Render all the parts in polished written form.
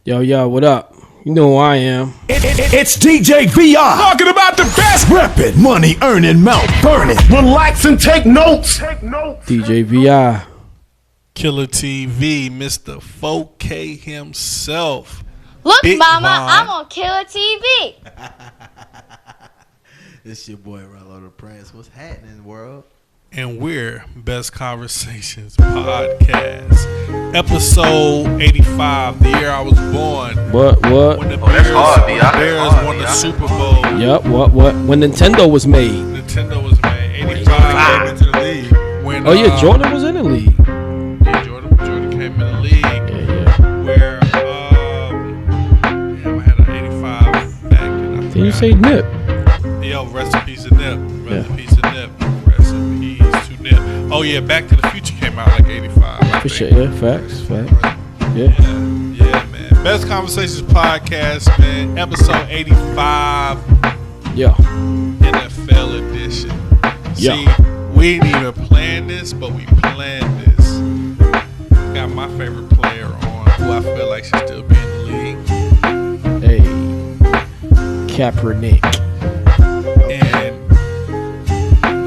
Yo, what up? You know who I am. It's DJ VR. Talking about the best. Reppin', money earning, mouth burning. Relax and take notes. DJ VI. Killer TV, Mr. 4K himself. Look, Big Mama, Von. I'm on Killer TV. It's your boy Rollo the Prince. What's happening, world? And we're Best Conversations Podcast. Episode 85, the year I was born. What? When the Bears won the Super Bowl. Yep, what? When Nintendo was made. Nintendo was made. 85 came into the league. When, Jordan was in the league. Yeah, Jordan came in the league. Yeah. Where, I had an 85 back. And Did you say Nip? Yo, rest in peace to Nip. Rest in peace to Nip. Rest in peace to Nip. Oh, yeah, Back to the Future came out like 85. For sure, yeah, facts. Yeah, man. Best Conversations Podcast, man. Episode 85. Yeah. NFL edition. Yeah. See, we didn't even plan this, but we planned this. Got my favorite player on, who I feel like should still be in the league. Hey. Kaepernick. And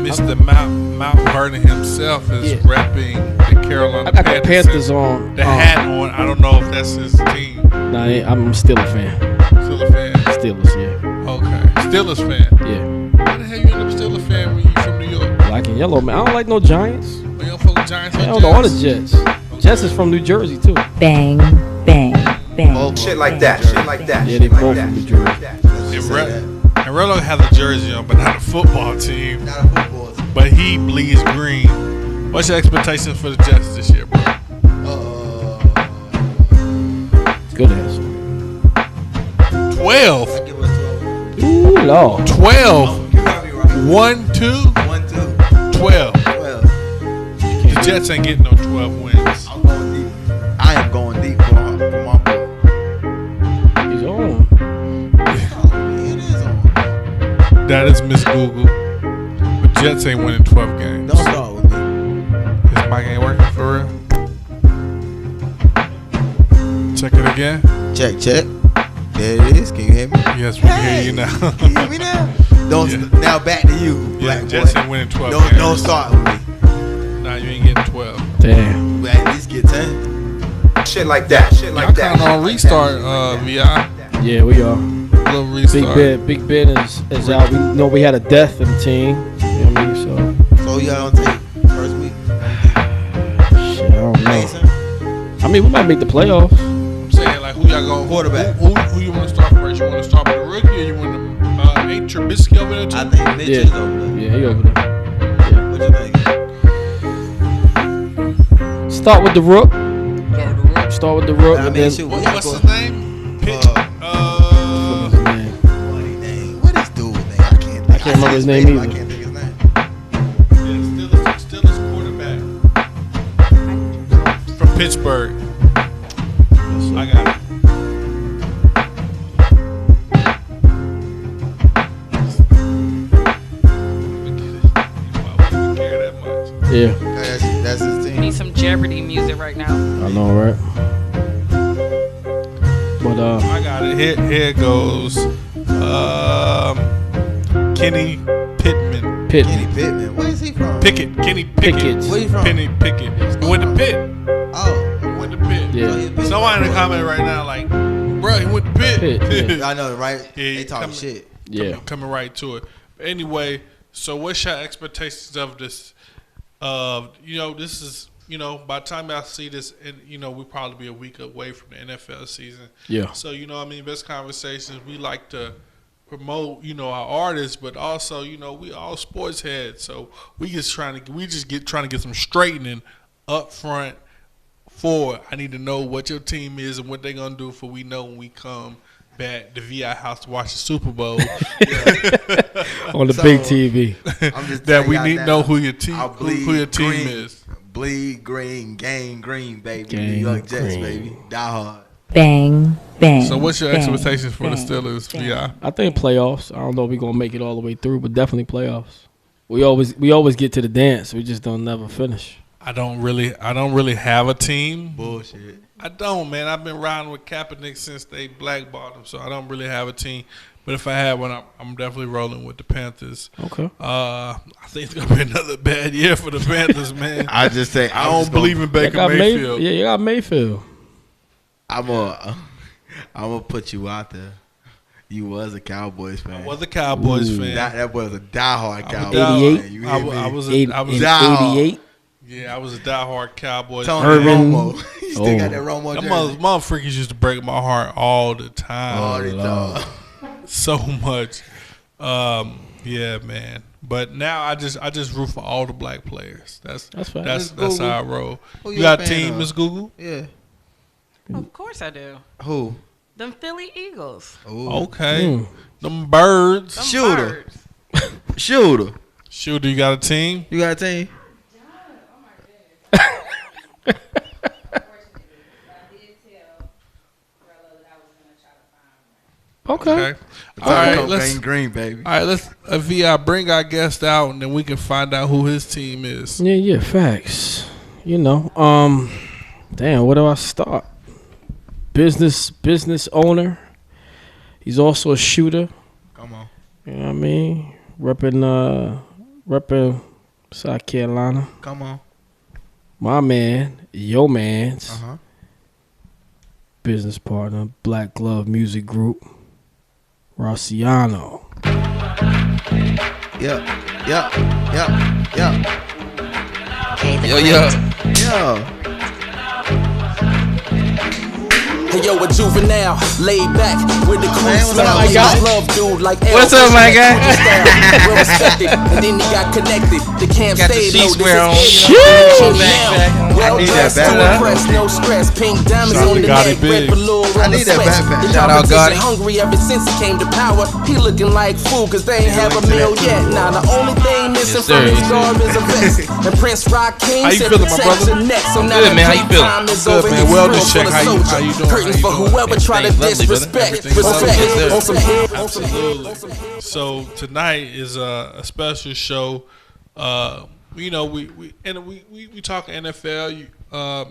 Mr. Mount Vernon himself is repping the Carolina I got the Panthers on. The hat on. I don't know if that's his team. Nah, I'm still a fan. Still a fan? Steelers, yeah. Okay. Steelers fan? Yeah. Why the hell you end up still a fan when you from New York? Black and yellow, man. I don't like no Giants. Oh, you don't fuck with Giants or I Jets? don't know all the Jets. Jets is from New Jersey, too. Bang, bang, bang. Oh, Shit like that. Yeah, they both from New Jersey. And Rello has a jersey on, but not a football team. Not a football team. But he bleeds green. What's your expectations for the Jets this year, bro? Good answer. 12. I give us 12. Ooh, Lord. 12. You gotta be right. 1, 2, 1, 2, 12. 12. The Jets ain't getting no 12 wins. I'm going deep. I am going deep for my boy. He's on. It is on. That is Miss Google. But Jets ain't winning 12 games. Don't start with me. This mic ain't working for real. Check it again. Check. There it is. Can you hear me? Yes, we can hear you now. Can you hear me now? Now back to you, black Jets boy. ain't winning 12 Don't games. start with me. Nah, you ain't getting 12. Damn. We at least get 10. Shit like that. Shit Y'all like that. kind of on restart, VI. Yeah, we are. Little restart. Big Ben is out. We know we had a death in the team. You know what I mean? So y'all gonna take first week? So, shit, I don't know. Mason, I mean, we might make the playoffs. I'm saying, like, who y'all going Quarterback. Who you want to start first? You want to start with the rookie, or you want to ain't Trubisky over there too? I think Mitch is over there. Yeah, he over there. What you think? Start with the rook. Start with the rook. And I mean, then, shoot, What's his name? what's his name? Funny name. What is dude's name? I can't think. I can't remember his name I either. can't think his name. Yeah, Steelers quarterback from Pittsburgh. I got it. Yeah, That's his team. Need some Jeopardy music right now. I know, right? But I got it. Here it goes. Kenny Pittman. Kenny Pittman. Where is he from? Pickett. Kenny Pickett. Pickett. Where you from? Kenny Pickett. He went to Pitt. Oh, Went to Pitt. yeah, Somebody in the comment right now like, bro, he went to Pitt. Pitt, I know, right? Yeah, They talking coming- shit. yeah. Coming right to it. But anyway, so what's your expectations of this? This is, by the time I see this, and we'll probably be a week away from the NFL season. Yeah. So, Best Conversations, we like to promote, our artists, but also, we all sports heads. So we just trying to get some straightening up front for. I need to know what your team is and what they're gonna do for we know when we come back to VI house to watch the Super Bowl. On the big TV. I'm just that telling we y'all need to now, know who your team I'll bleed who your team green. is. Bleed green, gang green, baby. Gang New York Jets, green. baby. Die hard. Bang, bang. So what's your bang, expectations for the bang, Steelers, bang. VI? I think playoffs. I don't know if we're gonna make it all the way through, but definitely playoffs. We always get to the dance. We just don't never finish. I don't really have a team. Bullshit. I don't, man. I've been riding with Kaepernick since they blackballed him, so I don't really have a team. But if I had one, I'm definitely rolling with the Panthers. Okay. I think it's gonna be another bad year for the Panthers, man. I just say I don't believe in Baker Mayfield. Yeah, you got Mayfield. I'm gonna put you out there. You was a Cowboys fan. I was a Cowboys fan. That was a diehard Cowboys 88? fan. You I hear was me? a, I was in Diehard. 88. yeah, I was a diehard Cowboys Tony fan. Irvin. Romo. You still got that Romo Them jersey? motherfuckers used to break my heart all the time. All the time. So much. Yeah, man. But now I just root for all the black players. That's fine. That's Miss how I Google. roll. Who You you got a a fan team, of? Miss Google? Yeah. Of course I do. Who? Them Philly Eagles. Ooh. Okay. Them birds. Them Shooter. birds. Shooter. Shooter, you got a team? You got a team? Okay. All right, Cocaine Green, baby. All right, let's Vi bring our guest out, and then we can find out who his team is. Yeah, facts. You know, damn, where do I start? Business owner. He's also a shooter. Come on. You know what I mean? Repping South Carolina. Come on. My man, your man's Uh-huh. business partner, Black Glove Music Group, Rossianno. Yep. Yo. Hey yo, a juvenile, laid back with the cool man, what's smile. up, my guy? Love dude like What's up, my guy? Well respected, and then he got connected. The camp Got the stayed sheets low. wear on. Well I need that dressed, too backpack. impressed, no stress. Pink diamonds Shout out on the to Gotti neck, Big. red balloon I on the need that sweats. backpack. The Shout out competition Gotti. hungry ever since he came to power. He looking like fool, cause they ain't have a meal yet. Now the only thing missing Yes, from sir. his garb is a vest. And Prince Rakim How you said feeling, my protect brother? your neck. So now good, the man. How you peak feeling? time is Good, over. man. It's Wellness real check. for the How you soldier. doing? Curtains How for you doing? whoever try to Everything's lovely, brother. disrespect. Everything's Respect lovely. on some head. On some head. Absolutely. So tonight is a special show. You know, we talk NFL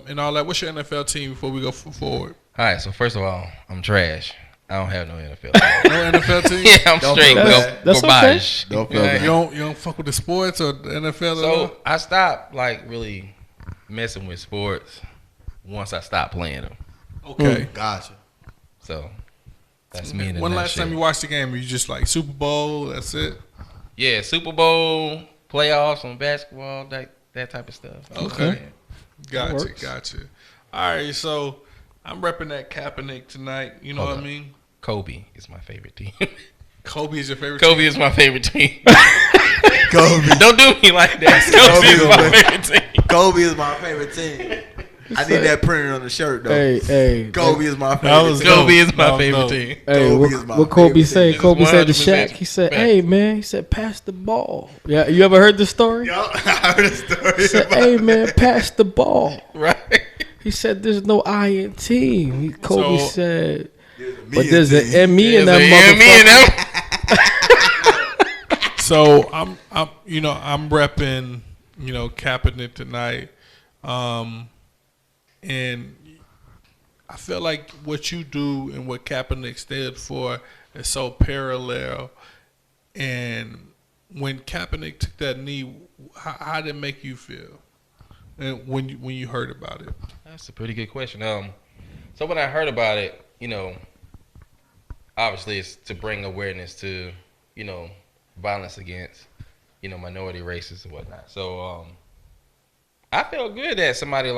and all that. What's your NFL team before we go forward? All right, so first of all, I'm trash. I don't have no NFL. No NFL team? Yeah, I'm Don't straight. feel bad. That's garbage. Don't feel Yeah. bad. You don't fuck with the sports or the NFL at all? So I stopped like really messing with sports once I stopped playing them. Okay. Gotcha. So that's me. In a When last nutshell. time you watched the game? Were you just like Super Bowl? That's it? Yeah, Super Bowl, playoffs on basketball, that type of stuff. Okay. Yeah. Gotcha. All right, so I'm repping that Kaepernick tonight. You know Hold what I on. mean? Kobe is my favorite team. Kobe is your favorite Kobe team? is my favorite team. Kobe. Don't do me like that. Kobe is my favorite team. Kobe is my favorite team. I need that printed on the shirt though. Hey. Kobe is my That favorite was team. Kobe is my No, favorite no. team. Hey, Kobe is my what Kobe favorite say? team. Kobe said to 100% Shaq, he said, fact. hey, man, he said, pass the ball. Yeah, you ever heard the story? Yo, I heard a story. He said, about hey, man, pass the ball. Right. He said, there's no I in team. Kobe So- said, me but and there's team. an ME in that Yeah, me and motherfucker. them. So I'm repping, Kaepernick tonight, and I feel like what you do and what Kaepernick stood for is so parallel. And when Kaepernick took that knee, how did it make you feel? And when you heard about it? That's a pretty good question. So when I heard about it, obviously it's to bring awareness to, violence against, minority races and whatnot. So I felt good that somebody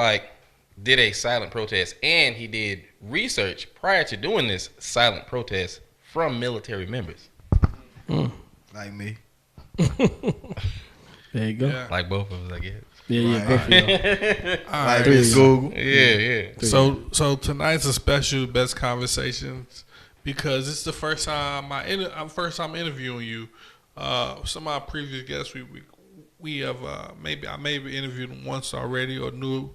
did a silent protest, and he did research prior to doing this silent protest from military members. Like me. There you go. Yeah. Like both of us, I guess. Yeah, both of y'all. All Like right. Miss Google. Yeah. So tonight's a special Best Conversations because it's the first time I'm interviewing you. Some of our previous guests we have I maybe interviewed them once already or knew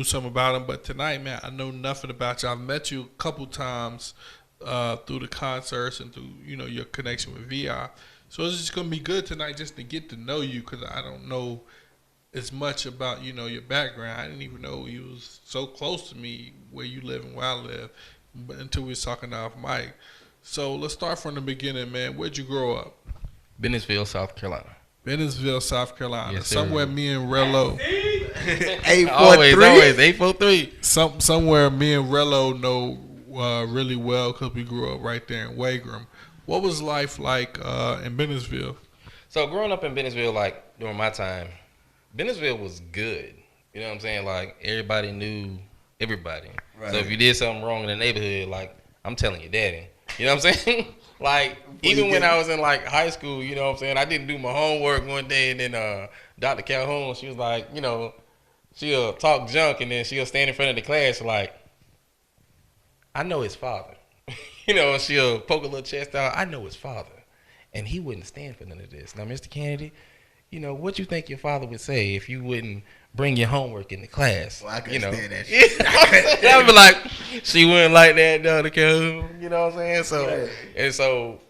something about them, but tonight, man, I know nothing about you. I've met you a couple times through the concerts and through your connection with VI. So it's just gonna be good tonight just to get to know you because I don't know as much about your background. I didn't even know you was so close to me where you live and where I live, but until we was talking off mic. So let's start from the beginning, man. Where'd you grow up? Bennettsville, South Carolina. Bennettsville, South Carolina. Yes, sir. Somewhere me and Rello. 843. Always 843. Somewhere me and Rello know really well because we grew up right there in Wagram. What was life like in Bennettsville? So growing up in Bennettsville, like during my time, Bennettsville was good. You know what I'm saying? Like everybody knew everybody. Right. So if you did something wrong in the neighborhood, like I'm telling your daddy. You know what I'm saying? Like even when I was in like high school, you know what I'm saying? I didn't do my homework one day, and then Dr. Calhoun, she was like, she'll talk junk, and then she'll stand in front of the class like, I know his father. She'll poke a little chest out. I know his father, and he wouldn't stand for none of this. Now, Mr. Kennedy, what you think your father would say if you wouldn't bring your homework in the class? Well, I couldn't stand that shit. I'd be like, she wouldn't like that, Dr. Calhoun. You know what I'm saying? So, Right. And so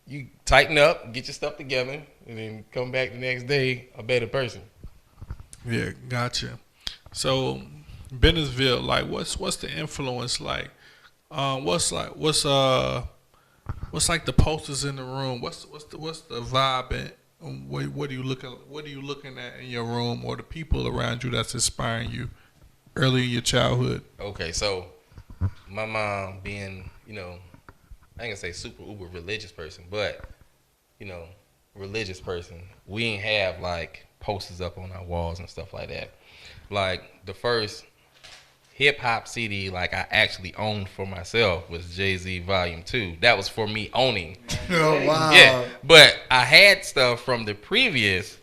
you tighten up, get your stuff together, and then come back the next day a better person. Yeah, gotcha. So Bennettsville, like what's the influence like? What's like the posters in the room? What's the vibe and what are you looking at in your room or the people around you that's inspiring you early in your childhood? Okay, so my mom being, I ain't gonna say super uber religious person, but religious person, we ain't have like posters up on our walls and stuff like that. Like the first hip hop CD like I actually owned for myself was Jay-Z Volume 2. That was for me owning. Oh, wow. Yeah, but I had stuff from the previous,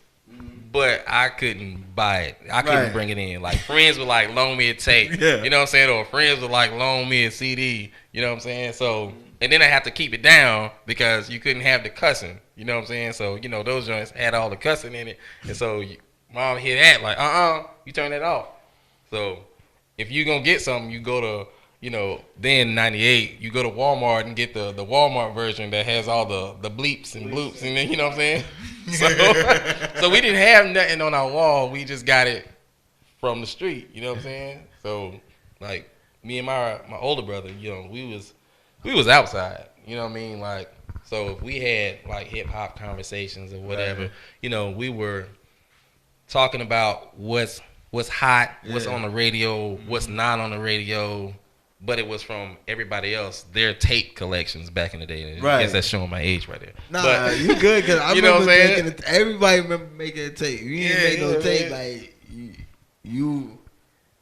but I couldn't buy it. I couldn't Right. bring it in. Like friends would like loan me a tape. Yeah. You know what I'm saying? Or friends would like loan me a CD. You know what I'm saying? So, and then I have to keep it down because you couldn't have the cussing. You know what I'm saying? So, those joints had all the cussing in it. And so mom hear that like, you turn that off. So if you gonna get something, you go to, then 98, you go to Walmart and get the Walmart version that has all the bleeps and bloops, and then, you know what I'm saying? So we didn't have nothing on our wall. We just got it from the street, you know what I'm saying? So like me and my older brother, we was outside, you know what I mean? Like, so if we had like hip hop conversations or whatever, we were talking about what's hot, what's on the radio, what's not on the radio, but it was from everybody else, their tape collections back in the day. Right. I guess that's showing my age right there. Nah, But, you good, because I you know what remember I'm saying? making everybody remember making a tape. You didn't make no tape, man. like you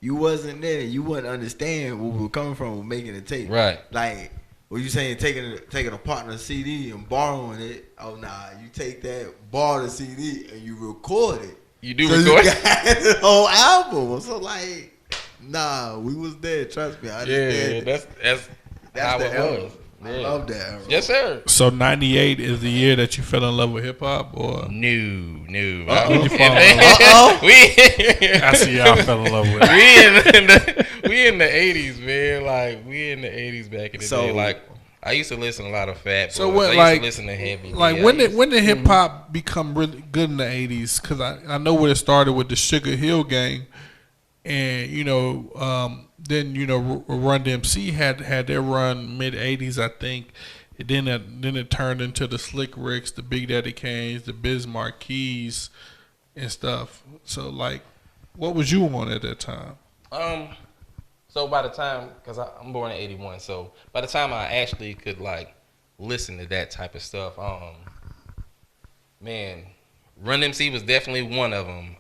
wasn't there. You wouldn't understand where we were coming from with making a tape. Right. Like, what you saying, taking a partner's CD and borrowing it? Oh nah, you take that, borrow the CD, and you record it. You do So record? you got the whole album. So like, nah, we was there. Trust me, I understand. Yeah, that's how the it era. was. I Yeah. love that era. Yes, sir. So 98 is the year that you fell in love with hip hop, or No. When'd you fall in love? I see y'all fell in love with it. we in the 80s, man. Like we in the 80s back in the So- day. Like I used to listen to a lot of Fat Boys. So what, I like, used to listen to Heavy. Like D. when did hip hop become really good in the 80s? Because I know where it started with the Sugar Hill Gang, and then Run DMC had their run mid 80s, I think. And then it turned into the Slick Ricks, the Big Daddy Kanes, the Biz Marquis, and stuff. So like, what was you on at that time? So by the time, because I'm born in 81, so by the time I actually could like listen to that type of stuff, man, Run MC was definitely one of them.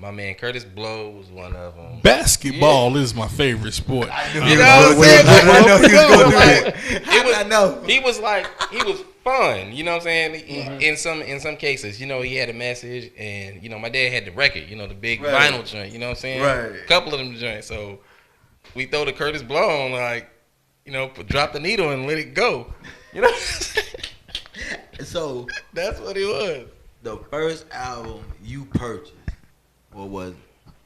My man Curtis Blow was one of them. Basketball is my favorite sport. You know what I'm saying? I know he was gonna do Like, that. I know. He was fun. You know what I'm saying? In some cases, he had a message, and my dad had the record. The big Right. vinyl joint. You know what I'm saying? Right. A couple of them joints. So we throw the Curtis Blow on, like, drop the needle and let it go. You know. So That's what it was. the first album you purchased, what was it?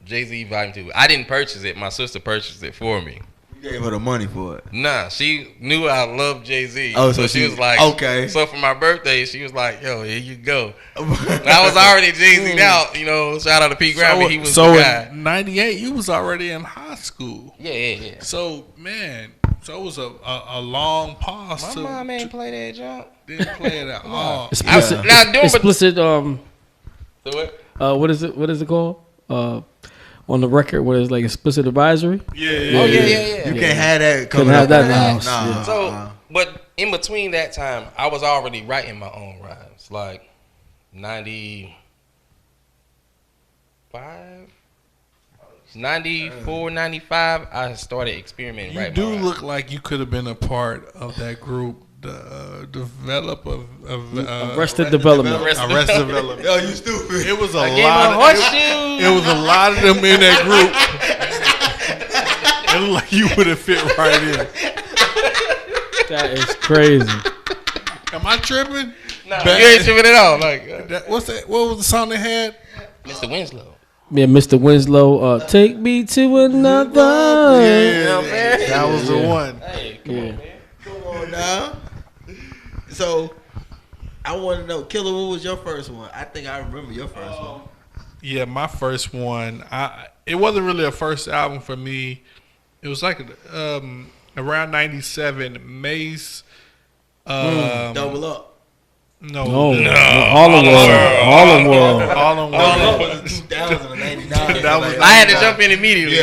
Jay-Z Volume 2. I didn't purchase it. My sister purchased it for me. gave her the money for it. Nah, she knew I loved Jay-Z. Oh, so she was like, okay. So for my birthday, she was like, yo, here you go. I was already Jay-Z'd out, you know. Shout out to Pete Grammy. He was the guy. In 98, you was already in high school. Yeah. So, man, it was a long pause. My mom ain't play that jump. Didn't play it at all. Explicit. So what? What is it? What is it called? On the record, what is like explicit advisory? Yeah. You can't have that. Couldn't have that in the house. Nah. Yeah. So, but in between that time, I was already writing my own rhymes. Like 95, 94, 95, I started experimenting. You do look like you could have been a part of that group. Arrested Development. Arrested Development. Yo, you stupid. It was a lot. It was a lot of them in that group. It looked like you would have fit right in. That is crazy. Am I tripping? No, you ain't tripping at all. Like what's that? What was the song they had? Mr. Winslow. Yeah, Mr. Winslow. Take me to another. Yeah, that was the one. Hey, come on, man. Come on now. So, I want to know, Killer, what was your first one? I think I remember your first one. Yeah, my first one. It wasn't really a first album for me. It was like around 97. Mace. Double Up. No. Harlem World. 2099. I had to jump in immediately.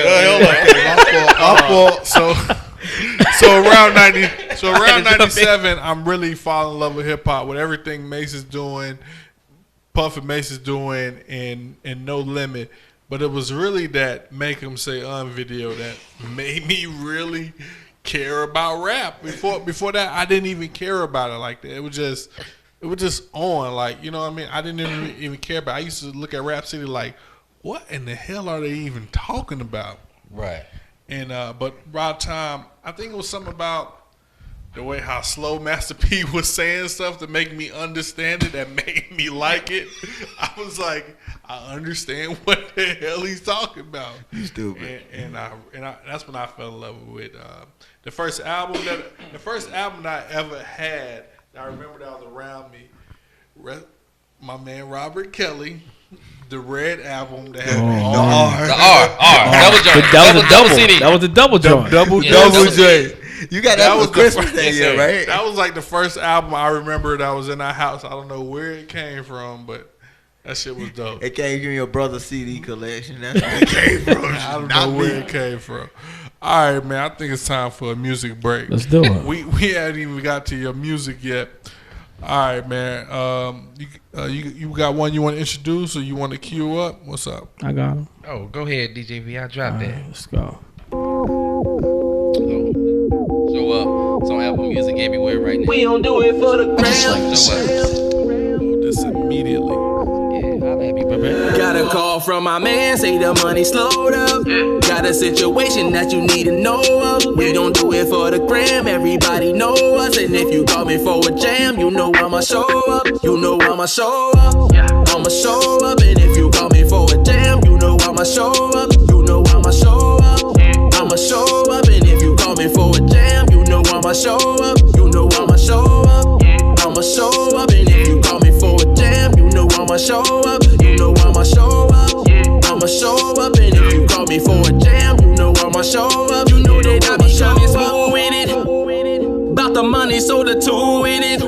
So around 97, I'm really falling in love with hip hop, with everything Mace is doing, Puff and Mace is doing, and No Limit. But it was really that Make 'Em Say video that made me really care about rap. Before that, I didn't even care about it like that. It was just on, like, you know what I mean? I didn't even care about it. I used to look at Rap City like, what in the hell are they even talking about? Right. And but by the time, I think it was something about the way how slow Master P was saying stuff to make me understand it, that made me like it. I was like, I understand what the hell he's talking about. You stupid. And that's when I fell in love with the first album that I ever had. I remember that was around me. My man Robert Kelly. The Red album that had The R. That was a double CD. That was a double joint. Double J. You got that was Christmas that year, right? That was like the first album I remember that was in our house. I don't know where it came from, but that shit was dope. It came from your brother's CD collection. That's where it came from. I don't know where it came from. All right, man. I think it's time for a music break. Let's do it. We haven't even got to your music yet. All right, man. You got one you want to introduce, or you want to queue up? What's up? I got him. Oh, go ahead, DJ V. I dropped that. Let's go. Show up. It's on Apple Music everywhere right now. We don't do it for the gram. Show up. This immediately. Yeah, I'll have you, baby. Got a call from my man, say the money slowed up. Got a situation that you need to know of. We don't do it for the gram, everybody know us. And if you call me for a jam, you know I'ma show up. You know I'ma show up. I'ma show up. And if you call me for a jam, you know I'ma show up. You know I'ma show up. I'ma show up. And if you call me for a jam, you know I'ma show up. You know I'ma show up. I'ma show up. And if you call me for a jam, you know I'ma show up. You know I'ma show up. I'ma show up. And if you call me for a jam, you know I'ma show up. You know that I be coming smooth with it. About the money, so the two with it.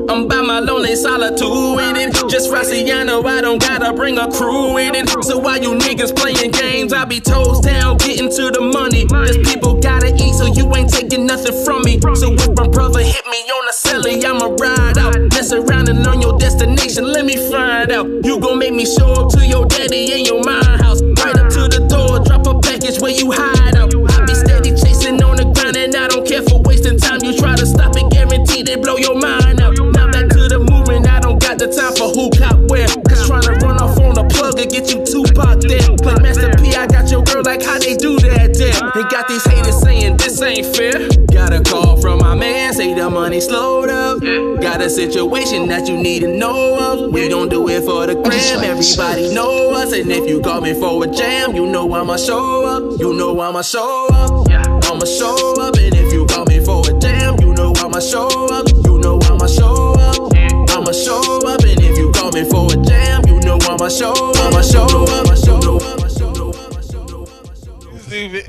I'm by my lonely solitude with it. Just Rossianno, I don't gotta bring a crew with it. So while you niggas playing games, I be toes down, getting to the money. There's people gotta eat, so you ain't taking nothing from me. So if my brother hit me on the celly, I'ma ride out. Mess around and on your destination, let me find out. You gon' make me show up to your daddy in your mind house. Right up to the door, drop a package where you hide out. I be steady chasing on the grind and I don't care for wasting time. You try to stop it, guaranteed it blow your mind out. Now back to the movement, I don't got the time for who cop where. Cause trying to run off on the plug and get you Tupac there. Play Master P, I got your girl like how they do that there. They got these haters saying this ain't fair. Got a call from my man, say the money slowed up. Got a situation that you need to know of. We don't do it for the gram, everybody know us. And if you call me for a jam, you know I'ma show up. You know I'ma show up. I'ma show up, and if you call me for a jam, you know I'ma show up. You know I'ma show up. I'ma show up, and if you call me for a jam, you know I'ma show up. I'ma show up. I'ma show up. I'ma show up. I'ma show up.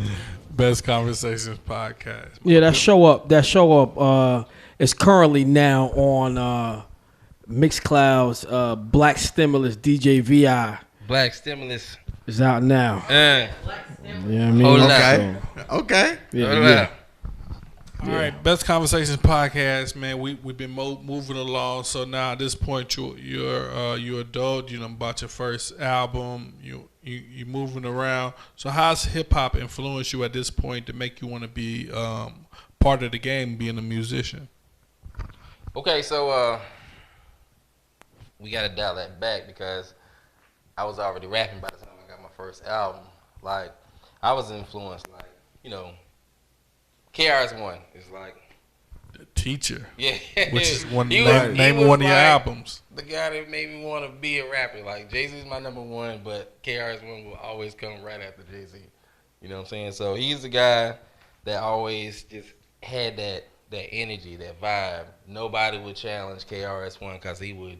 Best Conversations podcast. Yeah, that show up is currently now on Mixcloud's Black Stimulus DJ VI. Black Stimulus. Is out now. Yeah, I mean, Hold it Okay. Okay. yeah. All right, Best Conversations podcast, man. We've been moving along. So now at this point, you're adult. You done bought your first album. You moving around. So how's hip hop influenced you at this point to make you want to be part of the game, being a musician? Okay, so we gotta dial that back because I was already rapping by the time I got my first album. Like I was influenced, like KRS-One is like The Teacher. Yeah, Which is one He name was of one of your like albums. The guy that made me want to be a rapper. Like Jay-Z's my number one, but KRS-One will always come right after Jay-Z. You know what I'm saying? So he's the guy that always just had that energy, that vibe. Nobody would challenge KRS-One because he would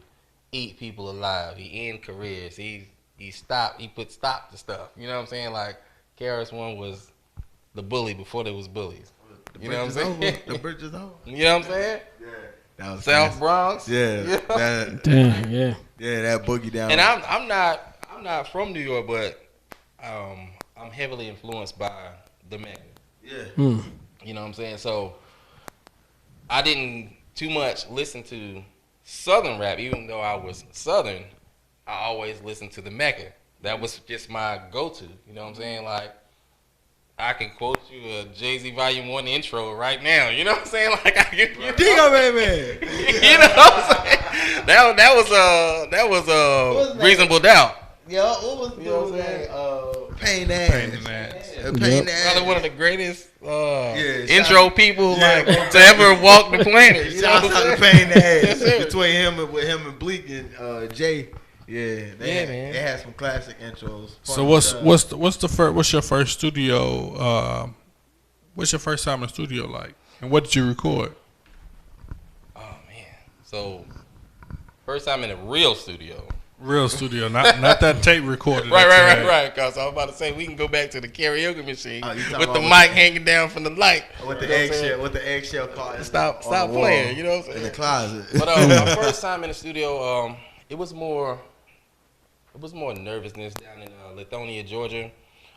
eat people alive. He end careers. He put stop to stuff. You know what I'm saying? Like KRS-One was the bully before there was bullies. You know what I'm saying? The bridge is over. You know what I'm saying? Yeah. That was South classic. Bronx. Yeah. You know? Damn, yeah. Yeah, that boogie down. And I'm not from New York, but I'm heavily influenced by the Mecca. Yeah. You know what I'm saying? So I didn't too much listen to Southern rap, even though I was Southern. I always listened to the Mecca. That was just my go-to. You know what I'm saying? Like I can quote you a Jay-Z Volume 1 intro right now. You know what I'm saying? Like I can. Dingo baby. You know what I'm saying? That was Reasonable Doubt. Yeah, what was You know what I'm saying? Pain Ass. Pain Ass. Probably one of the greatest Yeah, intro people like to ever walk the planet. You know Shout what I'm out to saying? Pain Yes, sir. Ass. Between him and Bleak and Jay. Yeah, man. They had some classic intros. So what's your first studio? What's your first time in the studio like? And what did you record? Oh man! So first time in a real studio. Real studio, not that tape recorded. Right. Because I was about to say we can go back to the karaoke machine Oh, you talking with the about mic hanging down from the light. With You the know what I'm saying? eggshell card. Stop on the wall, playing. You know what I'm saying? in the closet. But my first time in the studio, it was more nervousness down in Lithonia, Georgia.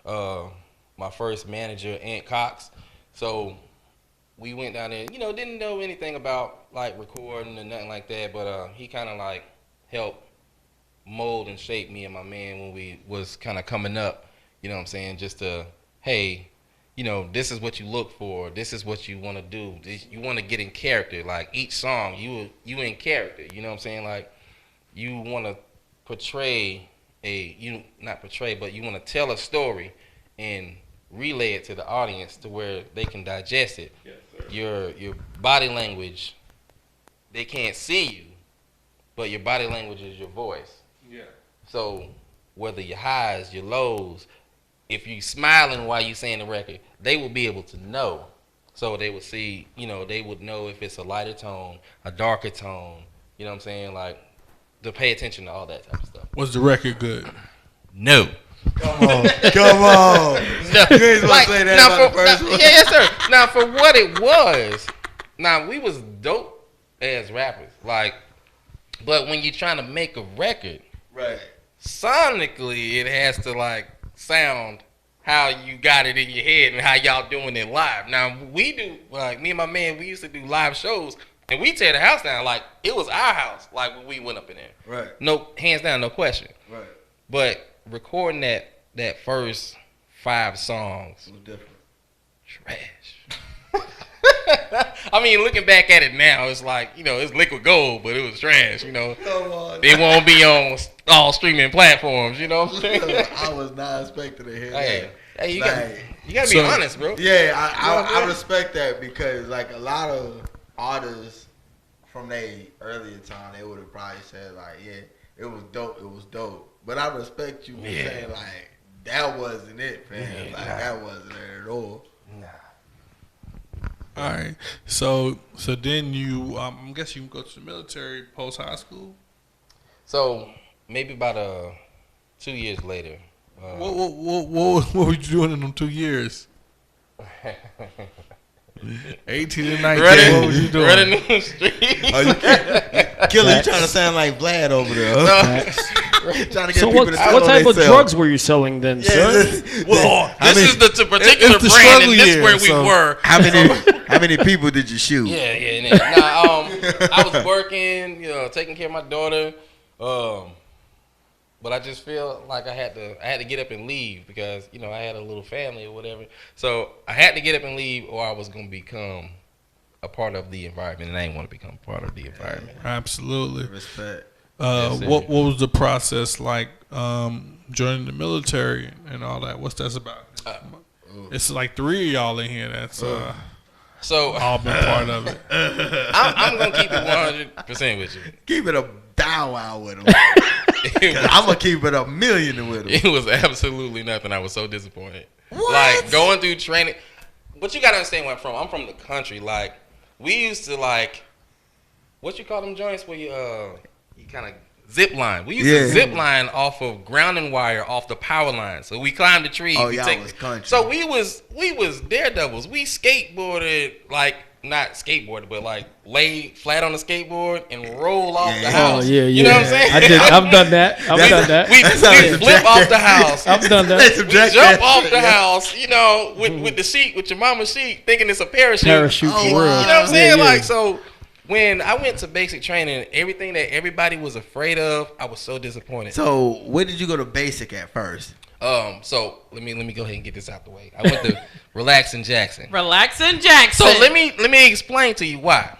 My first manager, Aunt Cox. So we went down there. You know, didn't know anything about like recording or nothing like that. But he kind of like helped mold and shape me and my man when we was kind of coming up. You know what I'm saying? Just to, hey, you know, this is what you look for. This is what you want to do. You want to get in character. Like each song, you in character. You know what I'm saying? Like you want to portray but you want to tell a story and relay it to the audience to where they can digest it. Yes, sir. Your body language, they can't see you, but your body language is your voice. Yeah. So whether your highs, your lows, if you smiling while you saying the record, they will be able to know. So they would see, you know, they would know if it's a lighter tone, a darker tone. You know what I'm saying? Like to pay attention to all that type of stuff. Was the record good? No. Come on. No. You ain't supposed to say that about the first one. Yes, sir. Now, for what it was, now we was dope as rappers. Like, but when you're trying to make a record, Right. sonically, it has to like sound how you got it in your head and how y'all doing it live. Now, we do, like me and my man, we used to do live shows, and we tear the house down like it was our house, like when we went up in there. Right. No, hands down, no question. Right. But recording that first 5 songs It was different. trash. I mean, looking back at it now, it's like, you know, it's liquid gold, but it was trash, you know. Come on. It won't be on all streaming platforms, you know what I'm saying? I was not expecting to hear Hey, that. you Like, gotta be honest, bro. Yeah, I respect that because like a lot of artists from their earlier time, they would have probably said like, yeah, it was dope. But I respect you for saying like that wasn't it, man. Yeah, like nah. that wasn't it at all. Nah. All right. So then you, I'm guessing you go to the military post high school. So maybe about 2 years later. What were you doing in them 2 years? 18 and 19. What was you doing? Running the streets. Oh, Killer, you trying to sound like Vlad over there? Trying to get So people what to sell what on type of themselves. drugs were you selling then, sir? Well, I this mean, is the particular it's the brand, struggle and this year, where we so- were. How many people did you shoot? Yeah. Nah, I was working, taking care of my daughter. But I just feel like I had to get up and leave because, I had a little family or whatever. So I had to get up and leave or I was going to become a part of the environment, and I didn't want to become part of the environment. Absolutely. Respect. What was the process like joining the military and all that? What's that about? It's like 3 of y'all in here that's So all been part of it. I'm going to keep it 100% with you. Keep it a bow wow with him. I'm gonna keep it a million with him. It was absolutely nothing. I was so disappointed. What? Like going through training. But you gotta understand where I'm from. I'm from the country. Like we used to what you call them joints where you kind of zip line. We used to zip line off of grounding wire off the power line. So we climbed the tree. Oh, y'all was country. So we was daredevils. We skateboarded not skateboarded, but lay flat on the skateboard and roll off the house. Oh, yeah. You know what I'm saying? I've done that. I've done that. We flip off the house. I've done that. We jump off the house, with the sheet, with your mama's sheet, thinking it's a parachute. Parachute for real. You know what I'm saying? Yeah. So when I went to basic training, everything that everybody was afraid of, I was so disappointed. So where did you go to basic at first? So let me go ahead and get this out the way. I went to Relaxin' Jackson. Relaxin' Jackson. So let me explain to you why.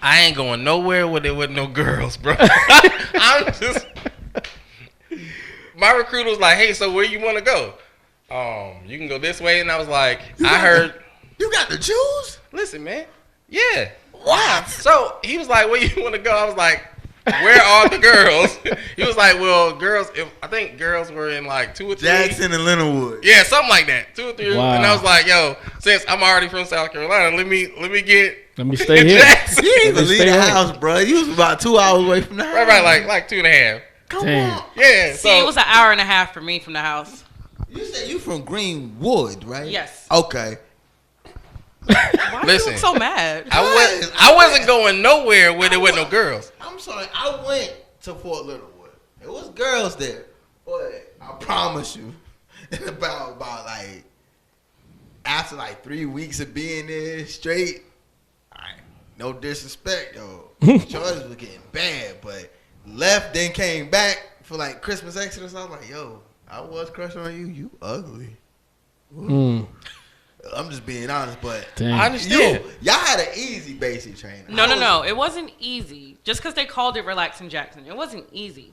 I ain't going nowhere where there wasn't no girls, bro. My recruiter was like, "Hey, so where you want to go? You can go this way." And I was like, You got the choose? Listen, man. Yeah. Wow. So he was like, "Where you want to go?" I was like, "Where are the girls?" He was like, "Well, girls. I think girls were in 2 or 3. Jackson and Leonardwood. Yeah, something like that. 2 or 3. Wow. And I was like, "Yo, since I'm already from South Carolina, let me stay here. Jackson." You didn't even Let's leave stay the right. house, bro. You was about 2 hours away from the house. Right, like 2.5. Come Damn. on. Yeah. See, it was an hour and a half for me from the house. You said you from Greenwood, right? Yes. Okay. Why Listen. you look so mad? I wasn't going nowhere where there were no girls. I'm sorry. I went to Fort Littlewood. There was girls there, but I promise you, in about after 3 weeks of being there straight, no disrespect, yo, choices was getting bad, but left then came back for Christmas Exodus. I was like, yo, I was crushing on you. You ugly. I'm just being honest, but Damn. I understand. y'all had an easy basic training. No. It wasn't easy. Just because they called it Relaxin' Jackson, it wasn't easy.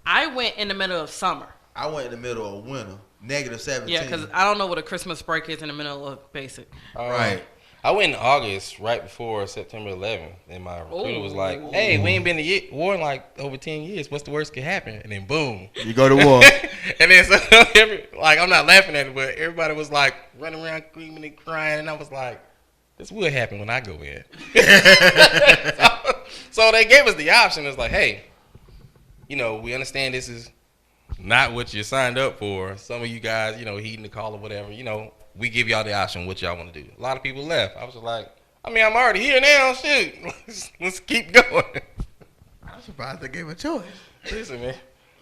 I went in the middle of summer. I went in the middle of winter, -17. Yeah, because I don't know what a Christmas break is in the middle of basic. Right. I went in August, right before September 11th, and my recruiter was like, "Hey, we ain't been to war in over 10 years. What's the worst could happen?" And then boom, You go to war. and then so I'm not laughing at it, but everybody was running around screaming and crying, and I was like, "This will happen when I go in." so they gave us the option. It's like, hey, we understand this is not what you signed up for. Some of you guys, heeding the call or whatever, we give y'all the option what y'all want to do. A lot of people left. I was just like, I'm already here now. Shoot, let's keep going. I'm surprised they gave a choice. Listen, man.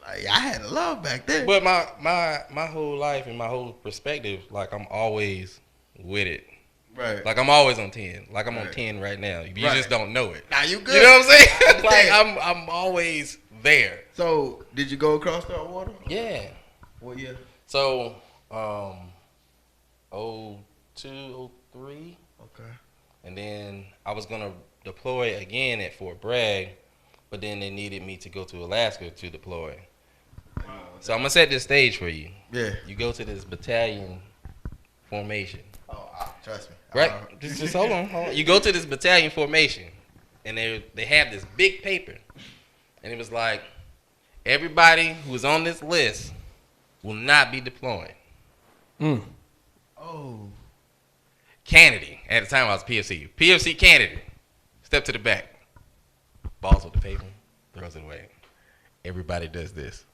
I had a love back then. But my whole life and my whole perspective, I'm always with it. Right. I'm always on 10. I'm on 10 right now. You Right. just don't know it. Now you good. You know what I'm saying? understand. I'm always there. So, did you go across the water? Yeah. What year? So, 02, 03. Okay. And then I was going to deploy again at Fort Bragg, but then they needed me to go to Alaska to deploy. So I'm going to set this stage for you. Yeah. You go to this battalion formation. Oh, trust me. Right? Just hold on. You go to this battalion formation, and they have this big paper. And it was like, everybody who's on this list will not be deploying. Oh. Kennedy. At the time, I was PFC. PFC Kennedy. Step to the back. Balls with the paper. Throws it away. Everybody does this.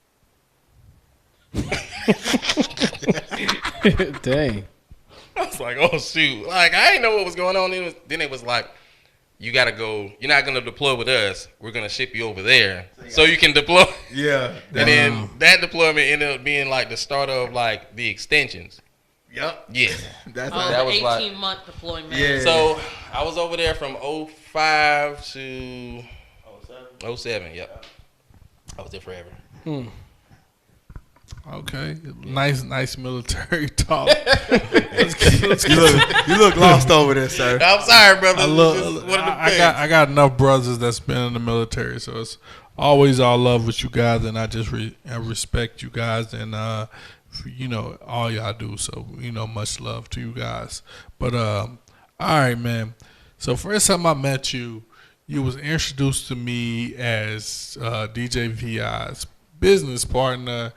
Dang. I was like, oh, shoot. Like, I didn't know what was going on. Then it was like, you got to go. You're not going to deploy with us. We're going to ship you over there so you can deploy. Yeah. And then that deployment ended up being like the start of like the extensions. Yep. Yeah. That's that was was like- 18-month deployment. Yeah. So I was over there from 05 to 07. Yep. I was there forever. Okay, nice military talk. you look lost over there, sir. I'm sorry, brother. I got enough brothers that's been in the military, so it's always all love with you guys, and I just I respect you guys, and you know all y'all do. So you know, much love to you guys. But all right, man. So first time I met you, you was introduced to me as DJ VI's business partner.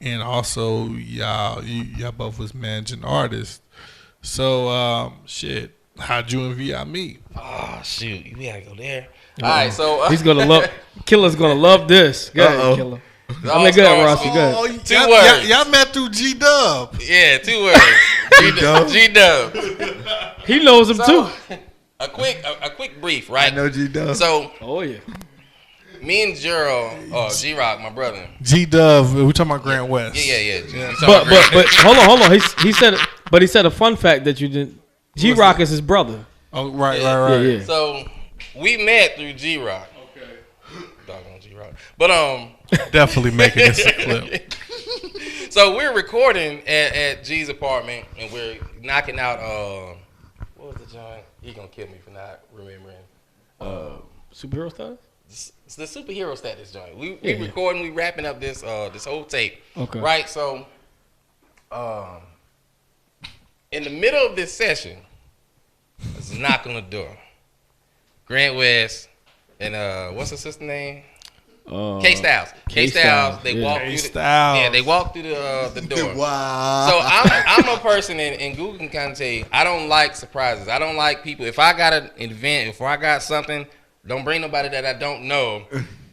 And also, y'all both was managing artists. So, shit, how'd you and VI meet? Oh, shoot. We gotta go there. All right, so. He's going to love, Killer's going to love this. Go ahead, Killer. I mean, go ahead, Rossi, go ahead. 2 words. Y'all met through G-Dub. Yeah, 2 words. G-Dub. He knows him, too. A quick brief, right? I know G-Dub. So, Oh, yeah. me and Gerald, G-Rock, my brother. G-Dub, we talking about Grant West. Yeah. But hold on. He said a fun fact that you didn't. G-Rock is his brother. Oh, right. Yeah. So, we met through G-Rock. Okay. Doggone G-Rock. But, Definitely making this a clip. So, we're recording at G's apartment, and we're knocking out, what was the joint? He gonna kill me for not remembering. Superhero stars? It's the superhero status joint. We recording, we wrapping up this whole tape. Okay. Right, so in the middle of this session, there's a knock on the door. Grant West and what's her sister name? K Styles. K Styles. They walk through they walk through the door. Wow. So I'm a person, and Google can kind of tell you, I don't like surprises. I don't like people. If I got an event, if I got something, don't bring nobody that I don't know.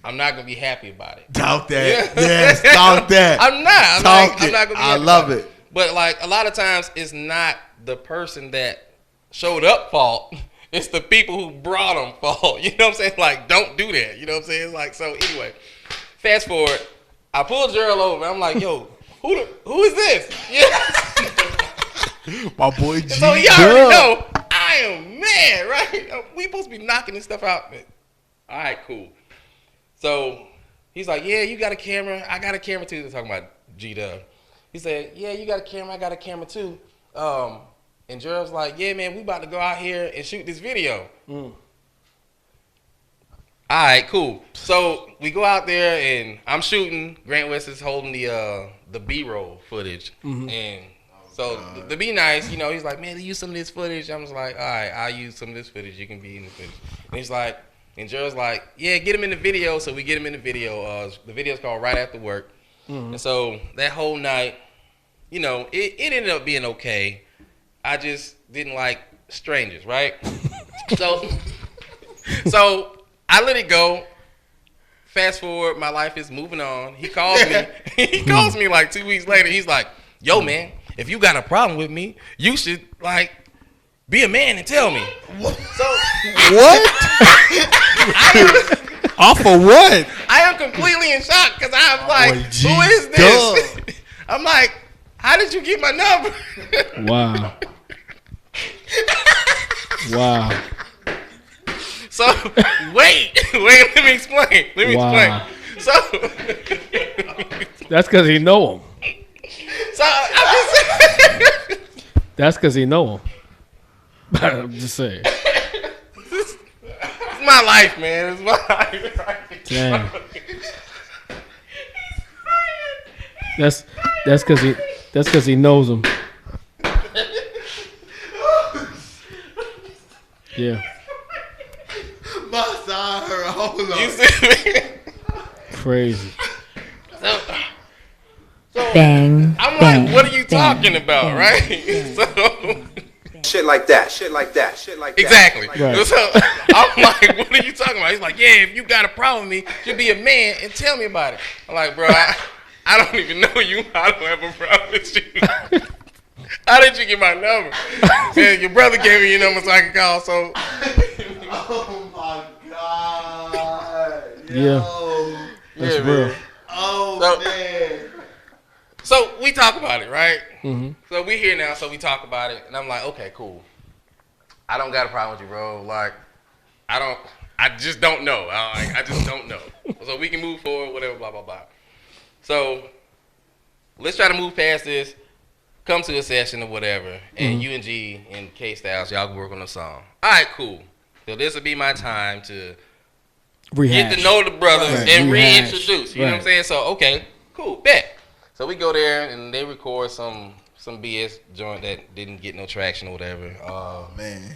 I'm not gonna be happy about it. Doubt that. Yes, doubt that. I'm not. I'm not gonna be happy. I love it. But like a lot of times, it's not the person that showed up fault. It's the people who brought them fault. You know what I'm saying? Like, don't do that. You know what I'm saying? Like, so anyway, fast forward. I pulled Gerald over. I'm like, yo, who is this? Yeah. My boy G. So you already know I am mad, right? We supposed to be knocking this stuff out. All right, cool. So he's like, yeah, you got a camera. I got a camera too. They're talking about G-Dub. He said, yeah, you got a camera. I got a camera too. And Gerald's like, yeah, man, we about to go out here and shoot this video. All right, cool. So we go out there and I'm shooting. Grant West is holding the B-roll footage. And so to be nice, you know, he's like, man, use some of this footage. I was like, all right, I'll use some of this footage. You can be in the footage. And he's like, and Gerald's like, yeah, get him in the video. So we get him in the video. The video's called Right After Work. And so that whole night, you know, it ended up being okay. I just didn't like strangers, right? So I let it go. Fast forward, my life is moving on. He calls me. He calls me like 2 weeks later. He's like, yo, man, if you got a problem with me, you should like be a man and tell me. So What? Off of what? I am completely in shock because I'm like, boy, who is this? I'm like, how did you get my number? Wow. Wow. So wait, let me explain. Wow. So That's because he know him. so I'm just That's because he know him. I'm just saying. it's my life, man. It's my life. Right? Damn. That's because he knows him. Yeah. My side hurt. Hold on. You see me? Crazy. Bang. I'm bang, like, what are you bang, talking about, bang, right? bang, So Shit like that. Shit like that. Shit like that. Exactly. Right. So I'm like, what are you talking about? He's like, yeah, if you got a problem with me, you be a man and tell me about it. I'm like, bro, I don't even know you. I don't have a problem with you. How did you get my number? Man, your brother gave me your number so I could call. So Oh my God. Yeah. That's yeah, real. man. Oh man. So we talk about it, right? Mm-hmm. So we here now, so we talk about it, and I'm like, okay, cool. I don't got a problem with you, bro. Like, I just don't know. I just don't know. So we can move forward, whatever, blah, blah, blah. So let's try to move past this, come to a session or whatever, and you and G and K-Styles, y'all can work on a song. All right, cool. So this will be my time to Rehash. get to know the brothers Right. and Rehash. reintroduce. You know what I'm Right. saying? So, okay, cool, bet. So we go there and they record some BS joint that didn't get no traction or whatever. Man.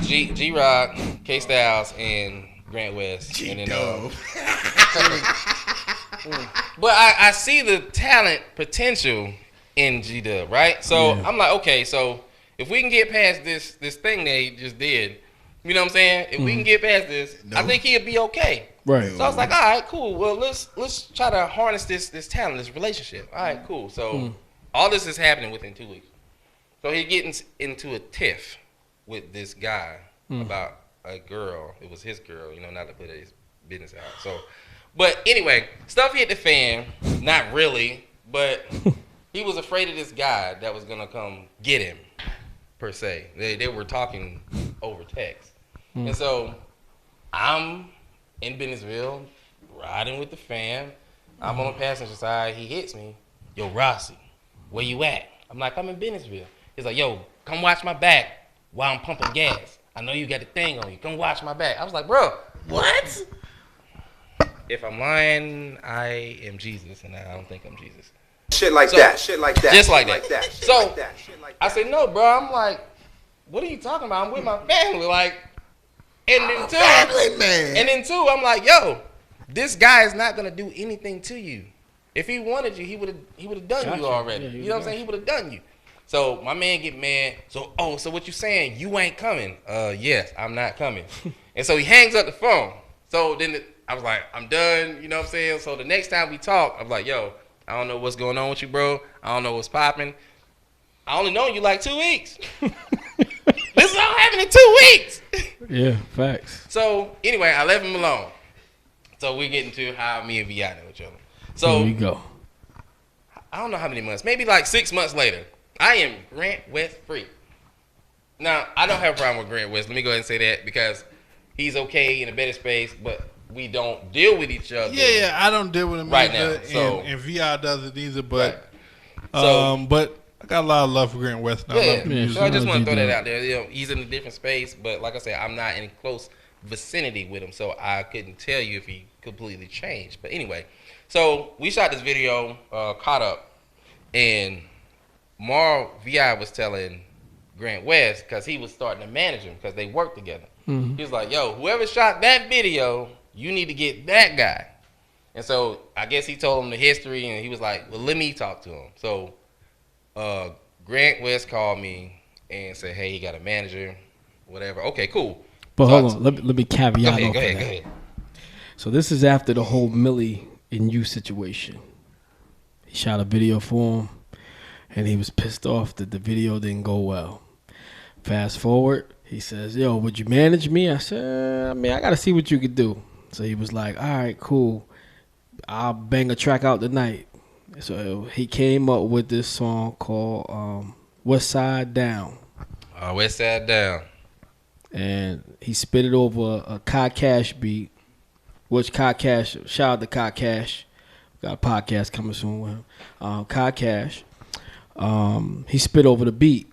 G-Rock, K-Styles, and Grant West. And then, but I see the talent potential in G-Dub, right? So Yeah. I'm like, okay, so if we can get past this thing that he just did, you know what I'm saying? If we can get past this, I think he'll be okay. Right. So I was like, all right, cool. Well, let's try to harness this talent, this relationship. All right, cool. So all this is happening within 2 weeks. So he gets into a tiff with this guy about a girl. It was his girl, you know, not to put his business out. So, but anyway, stuff hit the fan. Not really, but he was afraid of this guy that was gonna come get him, per se. They were talking over text, and so I'm in Bennettsville, riding with the fam. I'm on the passenger side. He hits me. Yo, Rossi, where you at? I'm like, I'm in Bennettsville. He's like, yo, come watch my back while I'm pumping gas. I know you got the thing on you. Come watch my back. I was like, bro, what? If I'm lying, I am Jesus, and I don't think I'm Jesus. Shit like So, that. Shit like that. just like Shit that. Shit So, like that. Shit like I that. said, no, bro. I'm like, what are you talking about? I'm with my family. Like, and then two, Family man. and then two, I'm like, yo, this guy is not gonna do anything to you. If he wanted you, he would have done Gotcha. you already. Yeah, he You know what I'm would've saying? He would have done you. So my man get mad. So so what you saying? You ain't coming? Yes, I'm not coming. And so he hangs up the phone. So then I was like, I'm done. You know what I'm saying? So the next time we talk, I'm like, yo, I don't know what's going on with you, bro. I don't know what's popping. I only known you like 2 weeks. This is all happening in 2 weeks. Yeah, facts. So anyway, I left him alone. So we get into how me and Vi know each other. Here So we go. I don't know how many months, maybe like 6 months later, I am Grant West free. Now, I don't have a problem with Grant West. Let me go ahead and say that because he's okay in a better space, but we don't deal with each other. Yeah, I don't deal with him Right either, now, so- and VI doesn't either. But So- but I got a lot of love for Grant West. And I Yeah, love the music. so I just want to throw that G-Dub. out there. You know, he's in a different space, but like I said, I'm not in close vicinity with him, so I couldn't tell you if he completely changed. But anyway, so we shot this video, Caught Up, and VI was telling Grant West, because he was starting to manage him because they worked together. He was like, yo, whoever shot that video, you need to get that guy. And so I guess he told him the history, and he was like, well, let me talk to him. So Grant West called me and said, hey, he got a manager, whatever. Okay, cool. But So hold on, let me caveat Go off ahead, of go that. ahead. So this is after the whole Millie and you situation. He shot a video for him, and he was pissed off that the video didn't go well. Fast forward, he says, yo, would you manage me? I said, I mean, I got to see what you could do. So he was like, all right, cool. I'll bang a track out tonight. So he came up with this song called West Side Down. West Side Down. And he spit it over a Kai Cash beat, which Kai Cash, shout out to Kai Cash. Got a podcast coming soon with him. Kai Cash. He spit over the beat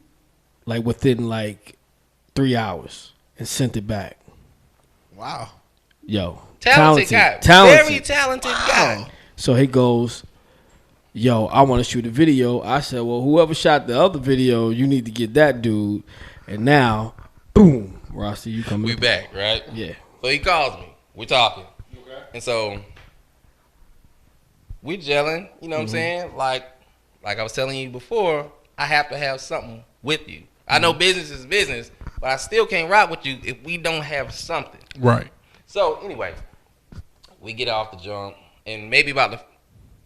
like within like 3 hours and sent it back. Wow. Yo. Talented guy. Talented. Very talented guy. So he goes, yo, I want to shoot a video. I said, well, whoever shot the other video, you need to get that dude. And now, boom, Rossi, you coming We up. back, right? Yeah. So he calls me. We're talking. Okay. And so we gelling, you know what I'm saying? Like I was telling you before, I have to have something with you. I know business is business, but I still can't rock with you if we don't have something. Right. So anyway, we get off the jump, and maybe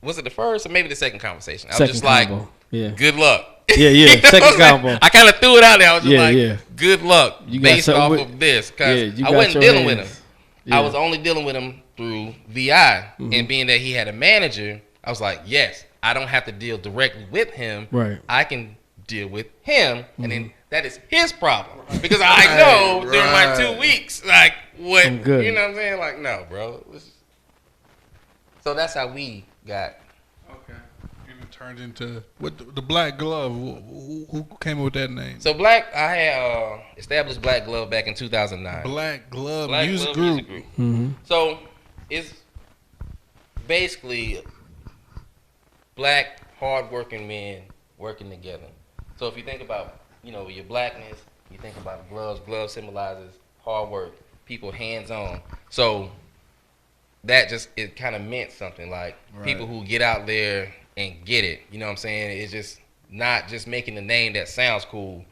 was it the first or maybe the second conversation? I was just like, good luck. Yeah. Second combo. I kind of threw it out there. I was just like, good luck based off of this. Because I wasn't dealing with him. Yeah. I was only dealing with him through VI. And being that he had a manager, I was like, yes, I don't have to deal directly with him. Right. I can deal with him. And then that is his problem. Because I know during my 2 weeks, like, what, I'm good. You know what I'm saying? Like, no, bro. So that's how we got. Okay. And it turned into what the Black Glove. Who came up with that name? So I had established Black Glove back in 2009. Black Glove Black Music Glove Group. So it's basically black, hardworking men working together. So if you think about, your blackness, you think about gloves. Gloves symbolizes hard work, people hands-on. So that it kind of meant something, like people who get out there and get it. You know what I'm saying? It's just not just making a name that sounds cool.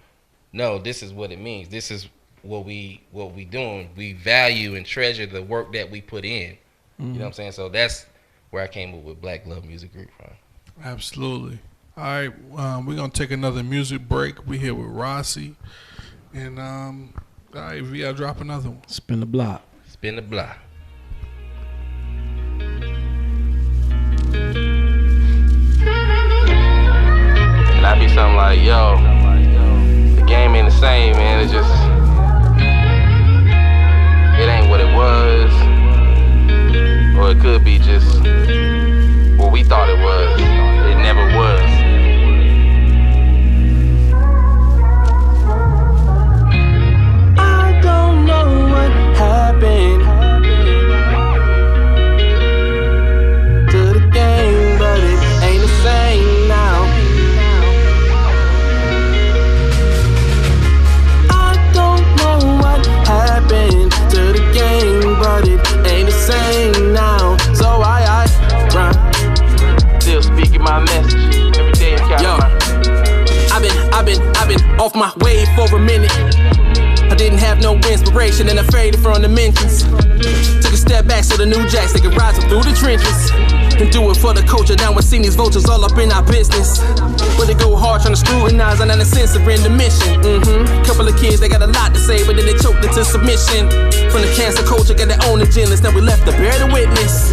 No, this is what it means. This is what we doing. We value and treasure the work that we put in. You know what I'm saying? So that's where I came up with Black Glove Music Group from. Absolutely. All right, we're gonna take another music break. We here with Rossi, and all right, we gotta drop another one. Spin the block. Spin the block. And I be something like, yo, the game ain't the same, man. It's just, it ain't what it was, or it could be just what we thought it was. It never was. I don't know what happened to the game, but it ain't the same now. I don't know what happened to the game, but it ain't the same now. So I run, still speaking my message every day. Yo, I've been off my wave for a minute. I didn't have no inspiration and I faded from the mentions. Took a step back so the new jacks they could rise up through the trenches and do it for the culture. Now we're seeing these vultures all up in our business, but they go hard trying to scrutinize and the sense of the mission. Couple of kids, they got a lot to say, but then they choked into submission. From the cancer culture, got their own agendas. Now we left to bear the witness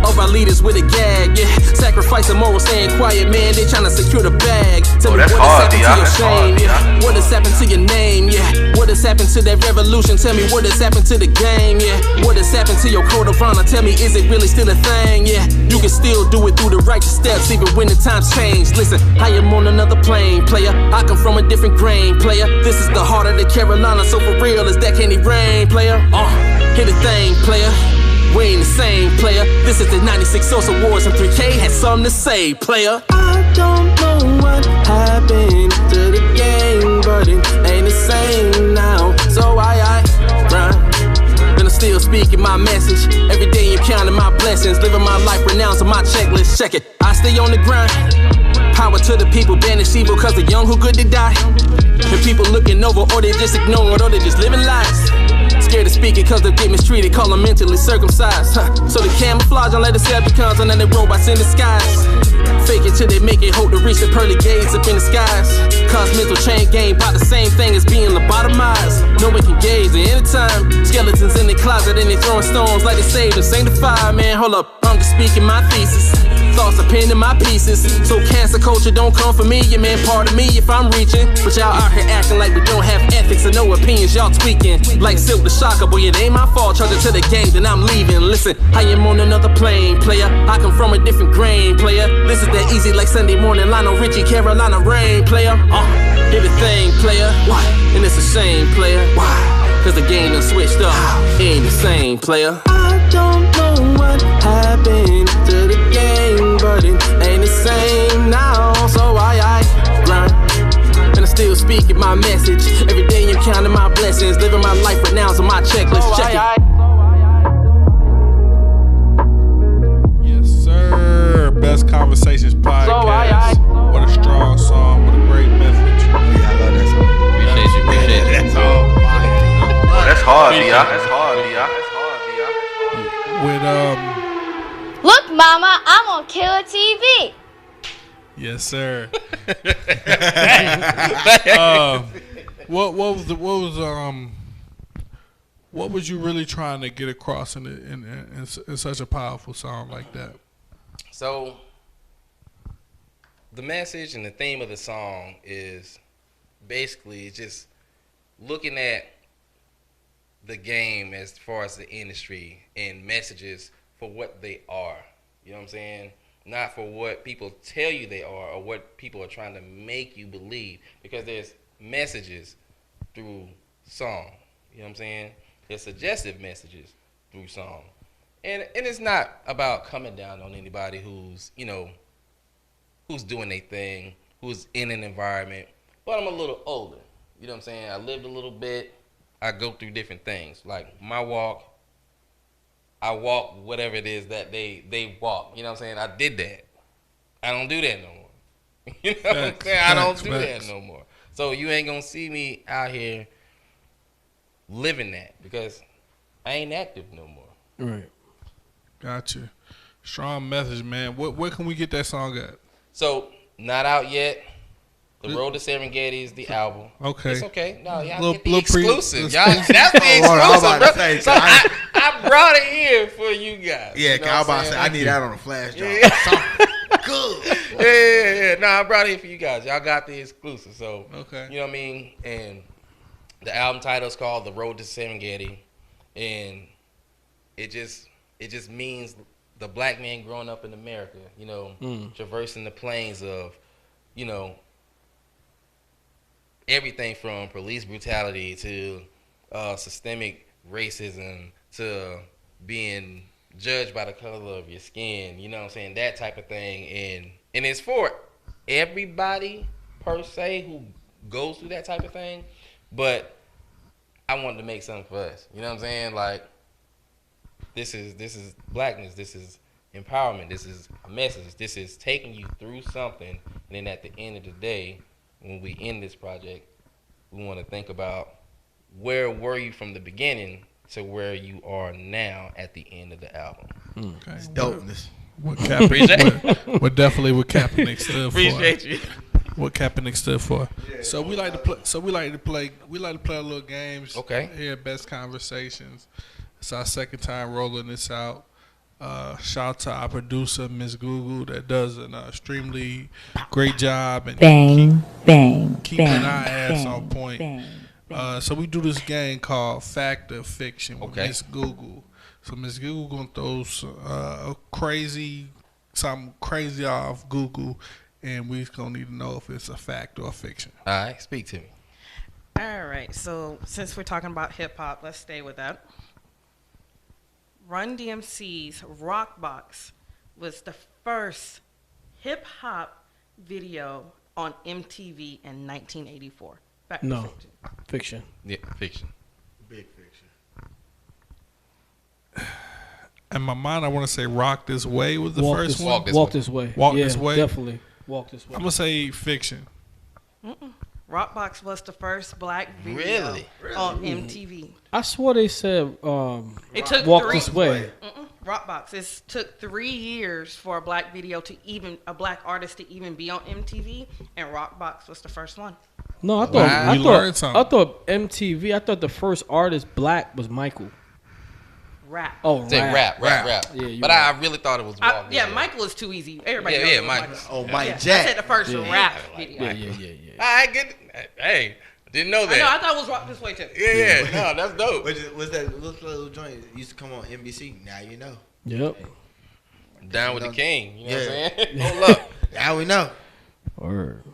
of our leaders with a gag. Yeah, sacrificing moral, staying quiet, man. They trying to secure the bag. Tell me what has happened to your shame? Yeah, what has happened to your name? Yeah, what has happened to that revolution? Tell me what has happened to the game? Yeah, what has happened to your code of honor? Tell me, is it really still a thing? Yeah, you can still do it through the righteous steps, even when the times change. Listen, I am on another plane, player. I come from a different grain, player. This is the heart of the Carolina, so for real, is that candy rain, player? Hit a thing, player. We ain't the same, player. This is the 96 Source Awards and 3K had something to say, player. I don't know what happened to the game, but it ain't the same now. So I run, but I'm still speaking my message. Every day I'm counting my blessings, living my life renouncing my checklist. Check it, I stay on the grind. Power to the people, banish evil, cause the young who good to die. And people looking over, or they just ignoring, or they just living lies. Scared to speak it cause they get mistreated, call them mentally circumcised. So they camouflage and let the Decepticons and then they robots in disguise. Fake it till they make it, hope to reach the pearly gates up in the skies. Cause mental chain game, about the same thing as being lobotomized. No one can gauge at any time. Skeletons in the closet and they throwing stones like they saved and sanctified. Man, hold up, I'm just speaking my thesis. Thoughts are pinned in my pieces. So cancer culture don't come for me, yeah man, pardon me if I'm reaching. But y'all out here acting like we don't have ethics and no opinions, y'all tweaking. Like Silk the Shocker, boy, it ain't my fault. Charge it to the game, then I'm leaving. Listen, I am on another plane, player. I come from a different grain, player. This is that easy like Sunday morning, Lionel Richie, Carolina rain, player. Everything, player. Why? And it's a shame, player. Why? Cause the game done switched up. Ain't the same, player. I don't know what happened to the game, but it ain't the same now. So I grind, and I still speaking my message. Every day I'm counting my blessings, living my life right now, so my checklist. Check it. Yes, sir. Best Conversations podcast. What a strong song. What a great message. Yeah, I love that song. hard, B.I. That's hard, B.I. That's hard, With Look, Mama, I'm on Killer TV. yes, sir. What was you really trying to get across in such a powerful song like that? So the message and the theme of the song is basically just looking at the game as far as the industry and messages for what they are. You know what I'm saying? Not for what people tell you they are or what people are trying to make you believe. Because there's messages through song. You know what I'm saying? There's suggestive messages through song. And it's not about coming down on anybody who's, you know, who's doing their thing, who's in an environment. But I'm a little older. You know what I'm saying? I lived a little bit. I go through different things. Like my walk, I walk whatever it is that they walk. You know what I'm saying? I did that. I don't do that no more. You know what I'm saying? I don't do that no more. So you ain't going to see me out here living that because I ain't active no more. Right. Gotcha. Strong message, man. Where can we get that song at? So, not out yet. The Road to Serengeti is the album. Okay. It's okay. No, y'all get the exclusive. exclusive. That's the exclusive, bro. So I brought it here for you guys. Yeah, you know I was about to say, I need that on a flash drive. Good. Yeah. No, I brought it here for you guys. Y'all got the exclusive. So, okay. You know what I mean? And the album title is called The Road to Serengeti. And it just means the black man growing up in America, you know, traversing the plains of, you know, everything from police brutality to systemic racism to being judged by the color of your skin, you know what I'm saying, that type of thing. And it's for everybody per se who goes through that type of thing, but I wanted to make something for us, you know what I'm saying? Like, this is blackness, this is empowerment, this is a message, this is taking you through something, and then at the end of the day, when we end this project, we want to think about where were you from the beginning to where you are now at the end of the album. Okay. It's dopeness. What Kaepernick stood for. Appreciate you. What Kaepernick stood for. Yeah, so we like to play a little games. Okay. Here at Best Conversations. It's our second time rolling this out. Shout out to our producer, Miss Google, that does an extremely great job and keeping our ass on point. So we do this game called Fact or Fiction with Miss Google. So Miss Google gonna throw something crazy off Google, and we gonna need to know if it's a fact or a fiction. All right, speak to me. All right, so since we're talking about hip hop, let's stay with that. Run DMC's Rock Box was the first hip hop video on MTV in 1984. Fact or fiction? Fiction. Yeah, fiction. Big fiction. In my mind, I want to say "Rock This Way" was the first one. Walk This Way. Walk This Way. Definitely. Walk This Way. I'm gonna say fiction. Rockbox was the first black video on MTV. I swore they said it took Walk This Way. Rockbox. It took 3 years for a black video to a black artist to even be on MTV, and Rockbox was the first one. No, I thought MTV. I thought the first artist black was Michael. Rap. Oh, rap. Yeah, but I really thought it was Walk This Way. Michael is too easy. Everybody knows Michael. Michael. Mike Jack. I said the first rap video. Yeah. I get it. Hey, didn't know that. I thought it was Rock This Way too. Yeah. No, that's dope. Was that little joint that used to come on NBC? Now you know. Yep. Down with the king. You know what I'm saying? Hold up. Now we know. Word.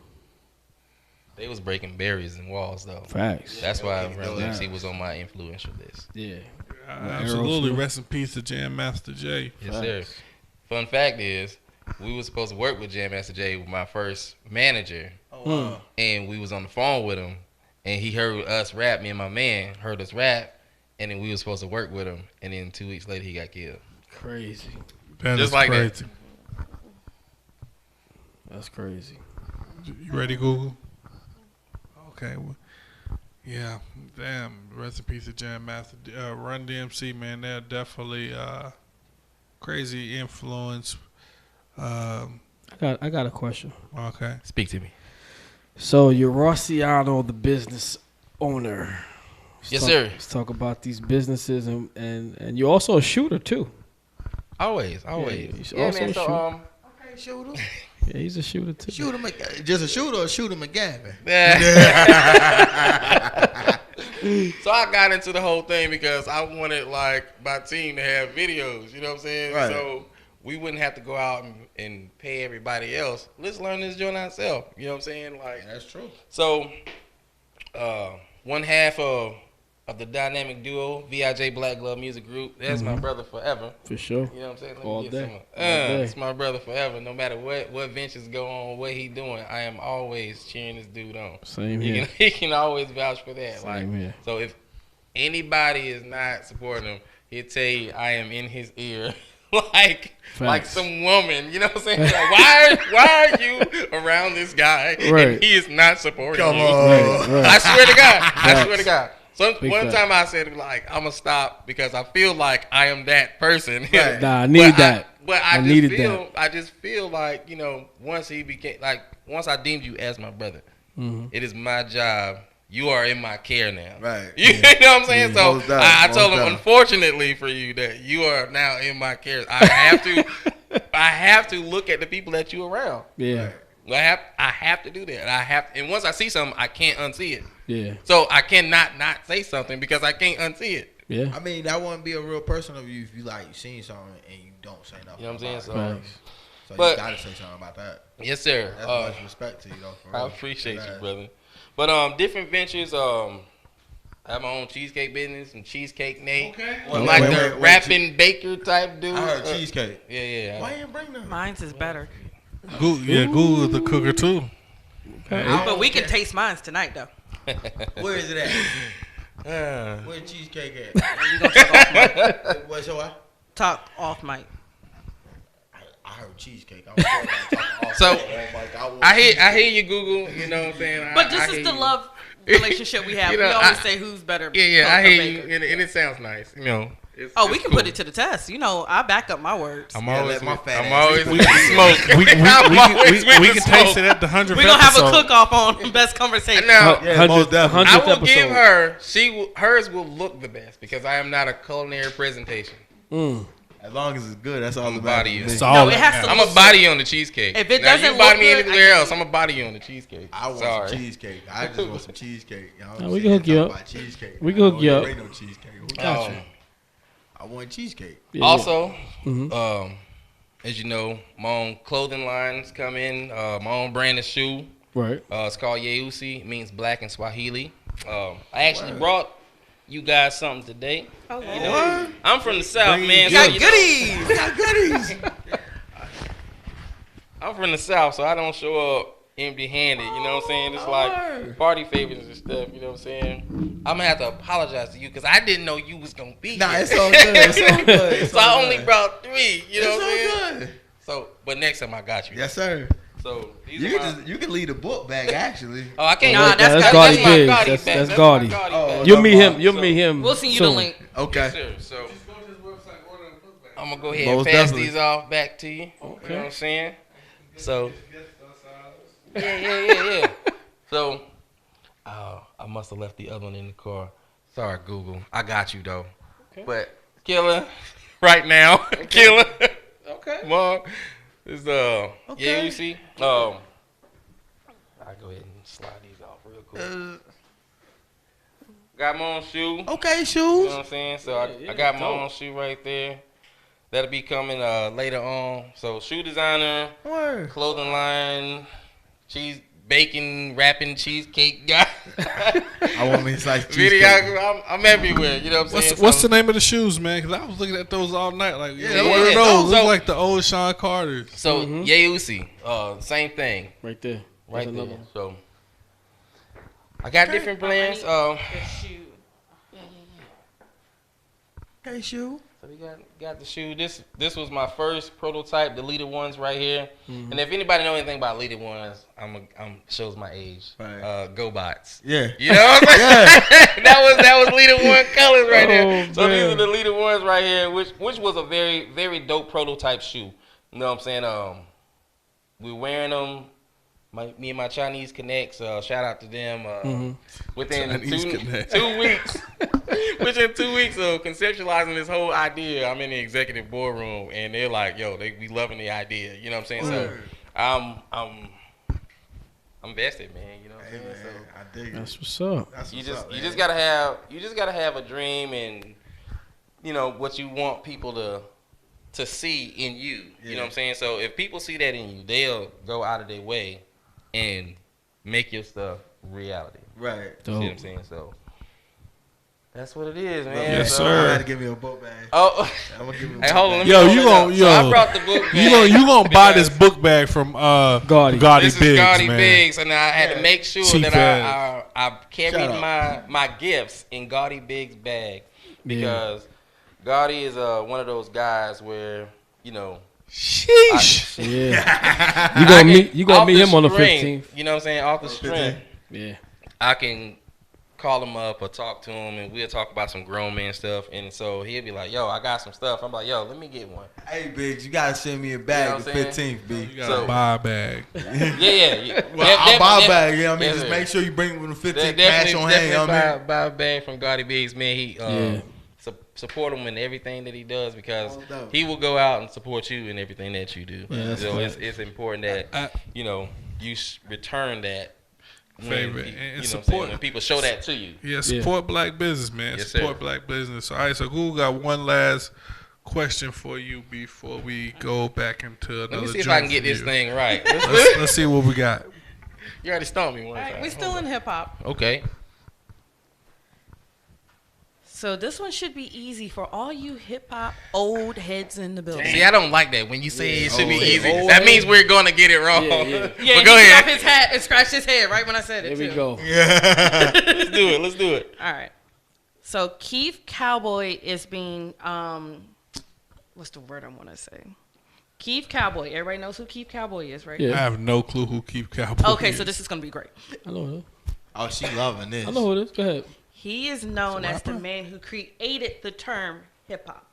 They was breaking barriers and walls though. Facts. That's why Run DMC was on my influential list. Yeah. Absolutely. Rest in peace to Jam Master Jay. Yes, sir. Fun fact is, we were supposed to work with Jam Master Jay with my first manager. And we was on the phone with him, and he heard us rap. Me and my man heard us rap, and then we was supposed to work with him. And then 2 weeks later, he got killed. Crazy. Just like crazy. That's crazy. You ready, Google? Okay. Yeah, damn. Rest in peace to Jam Master. Run DMC, man. They're definitely crazy influence. I got a question. Okay. Speak to me. So you're Rossianno, the business owner. Yes, sir. Let's talk about these businesses and you're also a shooter too. Always. he's Yeah, also man. a So shooter. Okay, shooter. Yeah, he's a shooter too. Shooter just a shooter or shooter McGavin? So I got into the whole thing because I wanted like my team to have videos. You know what I'm saying? Right. So we wouldn't have to go out and pay everybody else. Let's learn this joint ourselves. You know what I'm saying? Like That's true. so. One half of the dynamic duo, VIJ Black Glove Music Group. That's my brother forever. For sure. You know what I'm saying? Let All me get day. some. All day. It's my brother forever. No matter what ventures go on, what he doing, I am always cheering this dude on. Same He here. he can always vouch for that. Same here. So if anybody is not supporting him, he'll tell you I am in his ear. like Facts. some woman, you know what I'm saying? Like, why are you around this guy Right. and he is not supporting Come you? on. Right. I swear to God. I Facts. swear to God. So Big one facts. time I said like I'm gonna stop because I feel like I am that person. Right. Nah, I need that. But I I needed just feel like, you know, once I deemed you as my brother, it is my job. You are in my care now. Right. You know what I'm saying? So Most definitely, I most told him, definitely. unfortunately for you, that you are now in my care. I have to look at the people that you around. Yeah. I have to do that. And once I see something, I can't unsee it. Yeah. So I cannot not say something because I can't unsee it. Yeah. I mean, that wouldn't be a real person of you if you seen something and you don't say nothing. You know what I'm saying? about it. Facts. So But- you gotta say something about that. Yes, sir. That's much respect to you, though. For I real. appreciate you, That- brother. But different ventures. I have my own cheesecake business, and Cheesecake Nate. Okay. I'm like Wait, the wait, rapping baker type dude. I heard cheesecake. Yeah. Why you didn't bring that? Mine's is better. Google is the cooker too. But we can taste mine's tonight, though. Where is it at? Uh, Where cheesecake at? We gonna talk off mic. What's your what? Talk off mic. I heard cheesecake. I was talking off So, mic. Oh my God, I hear you, Google. You know what I'm saying? But I this hear is the you. love relationship we have. You know, we always I- say who's better. Yeah, cook I or hear baker. you, and it sounds nice. You know. Oh, we it's can cool. put it to the test. You know, I back up my words. I'm Yeah, always let my with, fat I'm ass always eat with the smoke. We I'm always with can the taste smoke. it at the 100th We're gonna have a episode. cook off on best conversation. Now, Yeah, most definitely. I 100th will episode. give her. Hers will look the best because I am not a culinary presentation. As long as it's good, that's all I'm that a body. matters. It's to me. all No, it that has to matters. I'm a body you on the cheesecake. If it Now, doesn't you body look me good, I anywhere can else, eat. I'm a body you on the cheesecake. I want Sorry. some cheesecake. I just want some cheesecake. You know what I'm we can saying? hook you Talk up. about cheesecake. We can hook you up. There ain't no cheesecake. Who got Um, you? I want cheesecake. Yeah. Also, Mhm. as you know, my own clothing lines come in. My own brand of shoe. Right. It's called Yeusi. It means black in Swahili. I actually brought you guys something today. Oh, You know, I'm from the South, Bring man. you so, got you know, goodies. We got goodies. I'm from the South, so I don't show up empty-handed. You know what I'm saying? It's like party favors and stuff. You know what I'm saying? I'm gonna have to apologize to you because I didn't know you was gonna be Nah, here. it's all good. It's all good. It's So I all only good. brought 3. You know It's what I'm saying? all good. So, but next time I got you. Yes, sir. So these You are my, can you can lead a book bag actually. Oh, I can't. Nah, that's That's Gaudy Gaudy my Biggs. Gaudy That's- bag. that's my Gaudy. Gaudy Oh, bag. You'll meet him. You'll meet him. We'll send you soon. the link. Okay. Sure. So I'm gonna go ahead Most and pass definitely. these off back to you. You know what I'm saying? So yeah. So I must have left the other one in the car. Sorry, Google. I got you though. But Killer, right now, Killer. Okay. Mom, is yeah, you see. I'll go ahead and slide these off real quick. Got my own shoe. Okay, You shoes. know what I'm saying? So I yeah, got my dope. own shoe right there. That'll be coming later on. So shoe designer, Word. clothing line, bacon, wrapping, cheesecake guy. I want me to slice cheesecake. Videographer. I'm everywhere. You know what I'm saying? What's the name of the shoes, man? Because I was looking at those all night. Like, Yeah, what are yeah. those? So- Look like the old Sean Carters. So Yeusi, same thing. Right there. Right There's there. another one. So I got different plans. Okay, shoe. So we got the shoe. This was my first prototype, the Leader Ones right here. Mm-hmm. And if anybody know anything about Leader Ones, I'm shows my age. Right. GoBots. Yeah. You know what I'm saying? that was Leader One colors right there. Oh, So man. these are the Leader Ones right here, which was a very, very dope prototype shoe. You know what I'm saying? We wearing them. Me and my Chinese connects, shout out to them. Within two weeks, within 2 weeks of conceptualizing this whole idea, I'm in the executive boardroom, and they're like, "Yo, they be loving the idea." You know what I'm saying? So, I'm vested, man. You know what I'm saying? So I dig That's it. what's up. That's you what's up, just gotta have a dream, and you know what you want people to see in you. You know what I'm saying? So if people see that in you, they'll go out of their way and make your stuff reality. Right. See what I'm saying? So that's what it is, man. Yes, So, sir. I gotta give me a book bag. Oh, I'm gonna give you a hey, book hold on. bag. Let me Yo, hold you it gonna up. So I brought the book bag. you gonna buy because this book bag from Gotti. Gotti This Biggs, is Gotti man. Biggs, and I had to make sure Cheap that I Shout carried out. my gifts in Gotti Biggs bag because Gotti is one of those guys where you know. Sheesh. Yeah. You gonna meet him on the 15th. You know what I'm saying? Off the string. Yeah. I can call him up or talk to him, and we'll talk about some grown man stuff. And so he'll be like, "Yo, I got some stuff." I'm like, "Yo, let me get one." Hey, Biggs, you gotta send me a bag You the know what I'm 15th, B. You gotta So- buy a bag. Yeah. Well, I'll buy a Definitely- bag. You know what I mean? yes, Just sir. make sure you bring it with the 15th Definitely, cash on hand. You know what I mean? buy a bag from Gotti Biggs, man. He Yeah. support him in everything that he does because Oh, no. he will go out and support you in everything that you do. Yeah, that's so right. it's important that you know you return that when Favor you and know what I'm support. saying, when people show that to you. Yeah, support black business, man. Yes, Support sir. black business. All right, so Google got one last question for you before we go back into another. Let me see if I can get joint this for you. thing right. Let's see what we got. You already stumped me one All time. right, we're still in hip hop. Okay. So this one should be easy for all you hip hop old heads in the building. See, I don't like that when you say it should be Oh, easy. oh, That yeah. means we're gonna get it wrong. Yeah. Yeah, But he go took off ahead. his hat and scratched his head right when I said it. There we too. go. Let's do it. All right. So Keith Cowboy is being what's the word I want to say? Keith Cowboy. Everybody knows who Keith Cowboy is, right? Yeah. I have no clue who Keith Cowboy Okay, is. so this is gonna be great. I know who. Oh, she loving this. I know who it is. Go ahead. He is known as the man who created the term hip hop.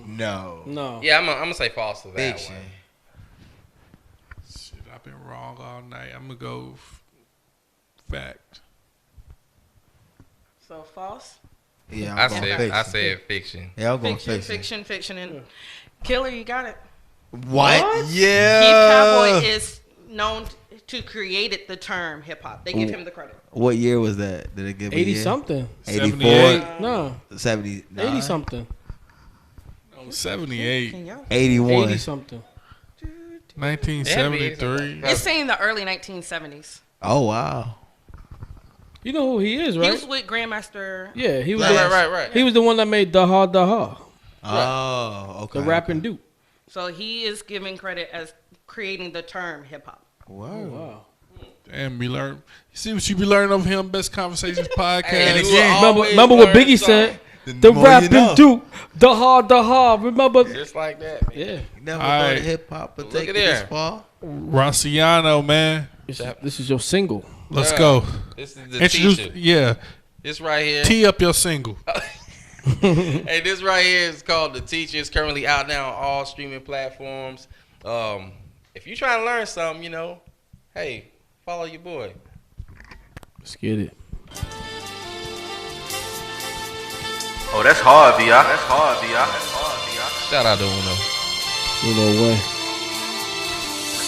No. No. Yeah, I'm gonna say false to that Fiction. one. Shit, I've been wrong all night. I'm gonna go fact. So false. Yeah, I I'm going said fiction. fiction. Yeah, I'm going Fiction, and Killer, you got it. What? Yeah. Keith Cowboy is known to created the term hip hop. They give him the credit. What year was that? Did it give 80 a year? something. 84? No. 70? 80 something. Oh, 78. Can y'all? 81. 80 something. 1973. It's saying the early 1970s. Oh, wow. You know who he is, He right? was with Grandmaster. Yeah, he was. Right. He was the one that made Daha Daha, Oh, okay. the rapping Duke. So he is given credit as creating the term hip hop. Wow. Wow. Damn, we learn. You see what you be learning of him? Best Conversations podcast. And again, again, Remember what Biggie said? The more you rapping know. Duke, Daha. Remember? Just like that. Man. Yeah. You never All thought right. hip hop would Look take at it this there. far? Rossianno, man. This is your single. Let's Yeah. go. This is the Introduce. teacher. Yeah. This right here. Tee up your single. Hey, this right here is called The Teacher. It's currently out now on all streaming platforms. If you trying to learn something, you know, hey, follow your boy. Let's get it. Oh, that's hard, VI. That's hard, VI. That's hard, VI. Shout out to Uno. No way.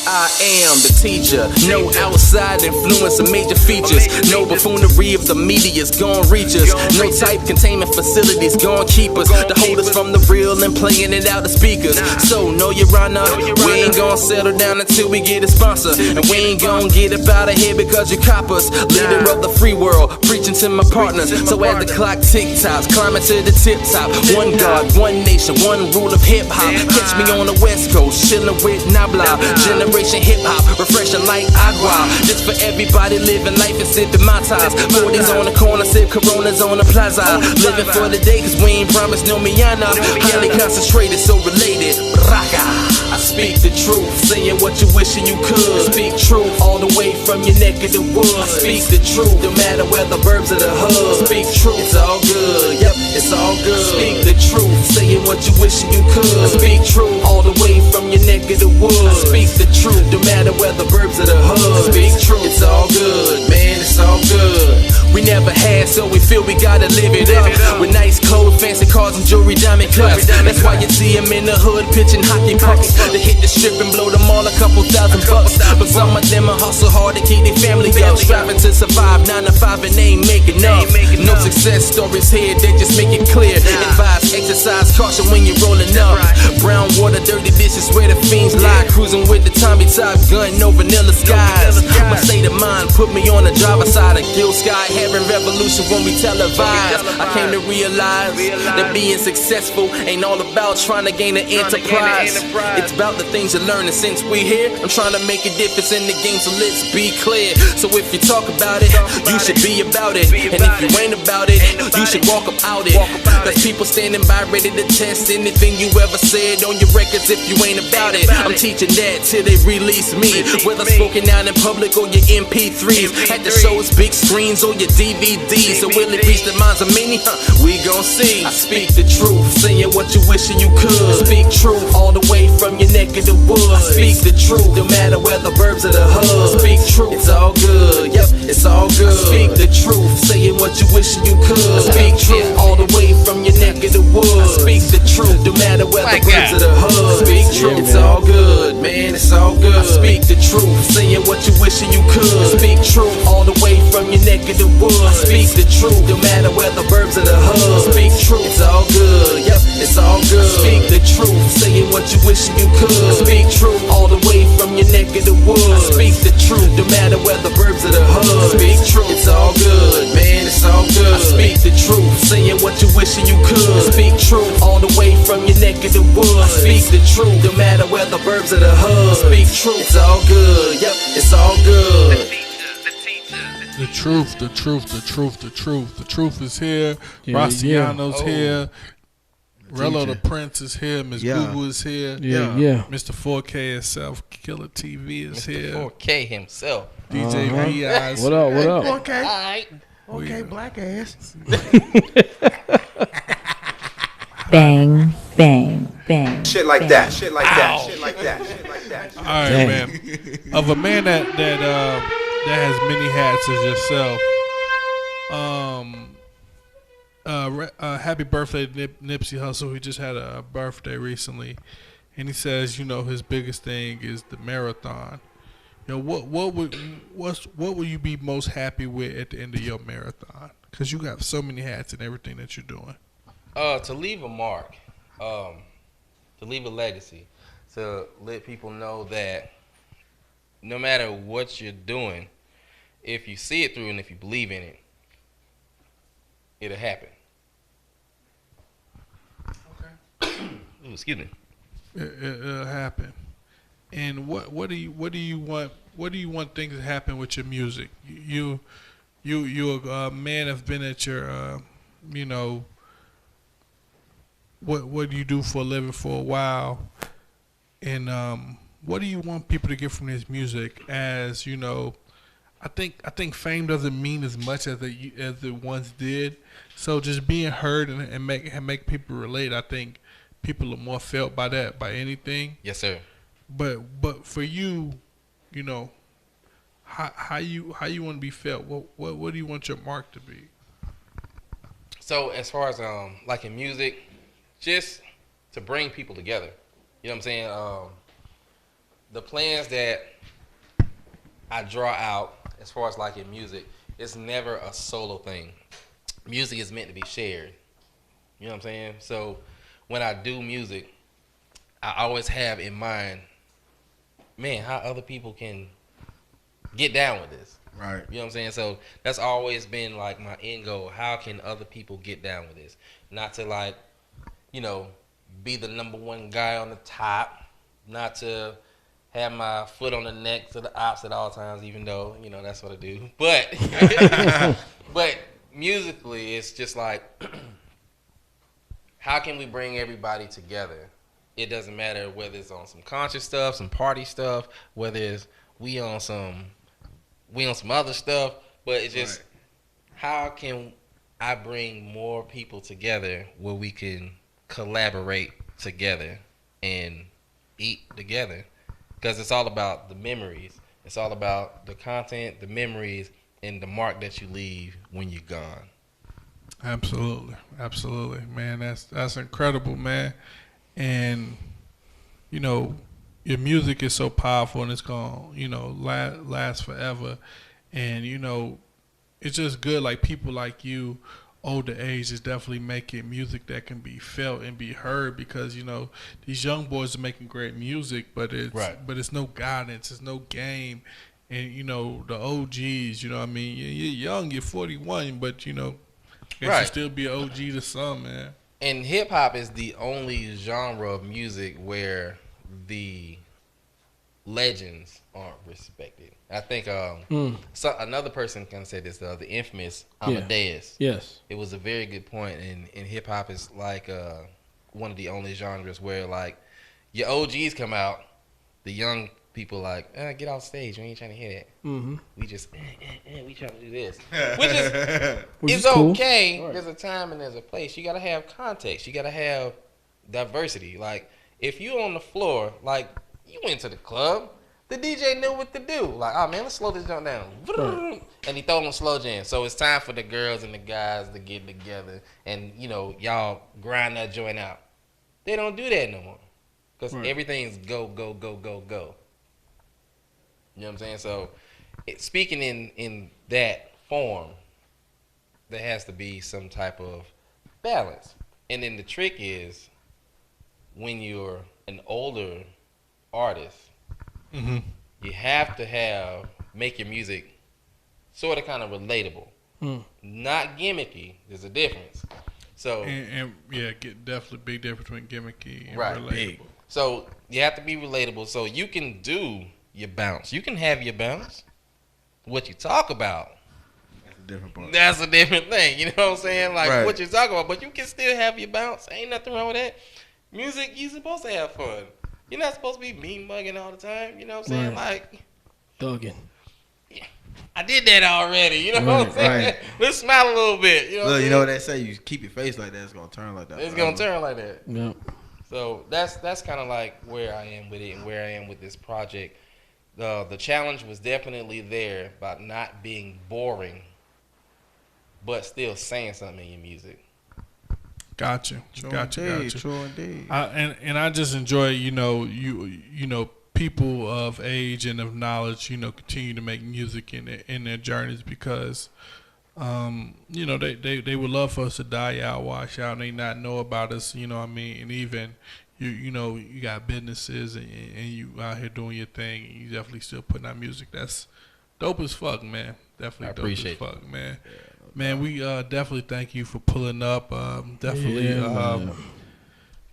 I am the teacher. No outside influence or major features. No buffoonery of the media's gon' reach us. No tight containment facilities gon' keep us. To hold us from the real and playing it out the speakers. So know your honor. We ain't gon' settle down until we get a sponsor. And we ain't gon' get up out of here because you cop us. Leader of the free world, preaching to my partners. So as the clock tick-tops, climbing to the tip top. One God, one nation, one rule of hip hop. Catch me on the West Coast, chillin' with Nabla. Generation generation hip hop, refreshing like agua. This for everybody living life and sipping my ties. 40s on the corner, sip Coronas on the plaza. Living for the day, cause we ain't promised no Miana. Highly concentrated, so related. Raka. I speak the truth, saying what you wishing you could. Speak truth all the way from your neck of the woods. Speak the truth, no matter where the burbs of the hood. Speak truth, it's all good, yep, it's all good. Speak the truth, saying what you wishing you could. Speak truth, all the way from your neck of the woods. Speak the truth, no matter where the burbs of the hood. Speak truth, it's all good, man, it's all good. We never had, so we feel we gotta live it up. With nice clothes, fancy cars, and jewelry, diamond cuts. That's why you see them in the hood pitching hockey pucks. They hit the strip and blow them all a couple $1,000. But some of them are hustle hard to keep their family up. Striving to survive 9 to 5 and they ain't making up. No success stories here, they just make it clear. Advise, exercise, caution when you're rolling up. Brown water, dirty dishes where the fiends lie. Cruising with the Tommy Top gun, no vanilla skies. My state of mind put me on the driver's side of Gill Sky. Having revolution when we televise. I came to realize that being successful ain't all about trying to gain an enterprise. It's about the things you're learning since we here. I'm trying to make a difference in the game, so let's be clear. So if you talk about it, you should be about it. And if you ain't about it, you should walk up out it. There's people standing by ready to test anything you ever said on your records if you ain't about it. I'm teaching that till they release me, whether spoken out in public or your MP3s. At the shows, big screens or your DVDs. So will it reach the minds of many? We gon' see. I speak the truth, saying what you wishing you could. Speak truth, all the way from your neck of the woods. Speak the truth, no matter where the burbs of the hood. Speak truth, it's all good, yep, it's all good. Speak the truth, saying what you wishing you could. Speak truth, all the way from your neck of the woods. Speak the truth, no matter where the burbs of the hood. Speak truth, it's all good, man, it's all good. I speak the truth, saying what you wishing you could. Speak truth, all the way from your neck of the woods. Speak the truth, no matter where the burbs of the hood. Speak truth, it's all good, yep, it's all good. Speak the truth, saying what you wishing you could. Speak truth, all the way from your neck of the woods. Speak the truth, no matter where the burbs of the hood. Speak truth, it's all good, man, it's all good. I speak the truth, saying what you wishing you could. Speak truth, all the way from your neck of the woods. Speak the truth, no matter where the burbs of the hood. Speak truth, it's all good, yep, it's all good. The truth, the truth, the truth, the truth. The truth is here. Yeah, Rossianno's yeah. here. Rello the Prince is here. Miss Google is here. Yeah. Mr. 4K himself, Killer TV is Mr. here. 4K himself. DJ V.I.'s What up? What up? Okay. All right. Okay, black ass. Bang, bang, bang. Shit like bang. that. Shit like that. Shit like that. Shit like that. All right, Dang. man. Of a man that has many hats as yourself. Happy birthday to Nipsey Hussle. He just had a birthday recently, and he says, his biggest thing is the marathon. What would you be most happy with at the end of your marathon? Because you got so many hats and everything that you're doing. To leave a mark, to leave a legacy, to let people know that no matter what you're doing, if you see it through and if you believe in it, it'll happen. Okay. Ooh, excuse me. It'll happen. And what do you want things to happen with your music? You're a man that's been at your what do you do for a living for a while, and what do you want people to get from this music? As I think fame doesn't mean as much as it once did. So just being heard and make people relate. I think people are more felt by that, by anything. Yes, sir. But for you, how you want to be felt? What do you want your mark to be? So as far as like in music, just to bring people together. You know what I'm saying? The plans that I draw out as far as like in music, it's never a solo thing. Music is meant to be shared. You know what I'm saying? So when I do music, I always have in mind, man, how other people can get down with this. Right. You know what I'm saying? So that's always been like my end goal. How can other people get down with this? Not to like, be the number one guy on the top. Not to have my foot on the neck to the ops at all times, even though, you know, that's what I do. But but musically, it's just like, how can we bring everybody together? It doesn't matter whether it's on some conscious stuff, some party stuff, whether it's we on some other stuff, but it's just how can I bring more people together where we can collaborate together and eat together? Because it's all about the memories. It's all about the content, the memories, and the mark that you leave when you're gone. Absolutely, man. That's incredible, man. And you know, your music is so powerful, and it's gonna, you know, last forever. And you know, it's just good. Like people like you, older age, is definitely making music that can be felt and be heard, because you know these young boys are making great music, but it's no guidance, it's no game. And you know the OGs, you know what I mean, you're young, you're 41, but you know, you should still be an OG to some, man. And hip hop is the only genre of music where the legends aren't respected. I think so another person can say this, the infamous Amadeus. Yes. It was a very good point. And hip hop is like one of the only genres where like your OGs come out, the young people like, get off stage. We ain't trying to hear that. Mm-hmm. We just, we trying to do this. Which is cool. Okay. Right. There's a time and there's a place. You got to have context. You got to have diversity. Like, if you on the floor, like, you went to the club, the DJ knew what to do. Like, oh, man, let's slow this jump down. Right. And he throw them slow jam. So it's time for the girls and the guys to get together and, you know, y'all grind that joint out. They don't do that no more. Because everything's go, go, go, go, go. You know what I'm saying? So, speaking in that form, there has to be some type of balance. And then the trick is, when you're an older artist, you have to make your music sort of kind of relatable. Not gimmicky. There's a difference. So definitely big difference between gimmicky and relatable. Big. So you have to be relatable. So you can do your bounce. You can have your bounce. What you talk about, that's a different part. That's a different thing. You know what I'm saying? Like what you're talking about, but you can still have your bounce. Ain't nothing wrong with that. Music, you're supposed to have fun. You're not supposed to be mean mugging all the time. You know what I'm saying? Like thugging. Yeah, I did that already. You know what I'm saying? Let's smile a little bit. You know Look, you know what they say? You keep your face like that, it's gonna turn like that. It's gonna turn like that. Yeah. So that's kind of like where I am with it and where I am with this project. The challenge was definitely there about not being boring, but still saying something in your music. Got you. True indeed. And I just enjoy, you know, people of age and of knowledge, you know, continue to make music in their journeys, because, you know, they would love for us to die out, wash out, and they not know about us. You know what I mean? And even you know, you got businesses and you out here doing your thing, and you definitely still putting out music. That's dope as fuck, man. Definitely dope as fuck, man. Yeah. Man, we definitely thank you for pulling up. Definitely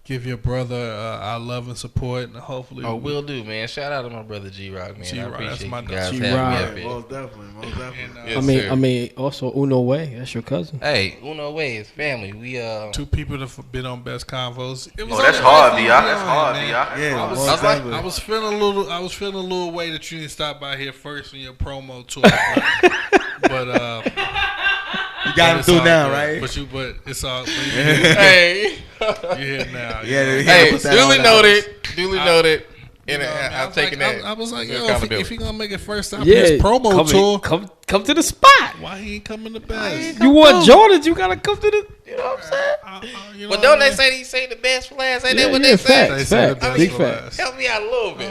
give your brother our love and support, and hopefully. Oh, will do, man. Shout out to my brother G-Rock, man. G-Rock, I appreciate my you guys having me. Most definitely. Yes, I mean, also Uno Way. That's your cousin. Hey, Uno Way is family. We two people that have been on Best Convos. That's hard, B.I. That's hard, B.I. Yeah, I was feeling a little way that you didn't stop by here first on your promo tour, but you got it through now, right? But it's all. Hey, you're here now. Hey, duly noted. And I'm taking that. I was like, yo, if he gonna make it first stop his promo tour, come to the spot. Why he ain't coming to Best? You want Jordans, you gotta come to the. You know what I'm saying? But don't they say he say the best for last? Ain't that what they say? They say the best for last. Help me out a little bit.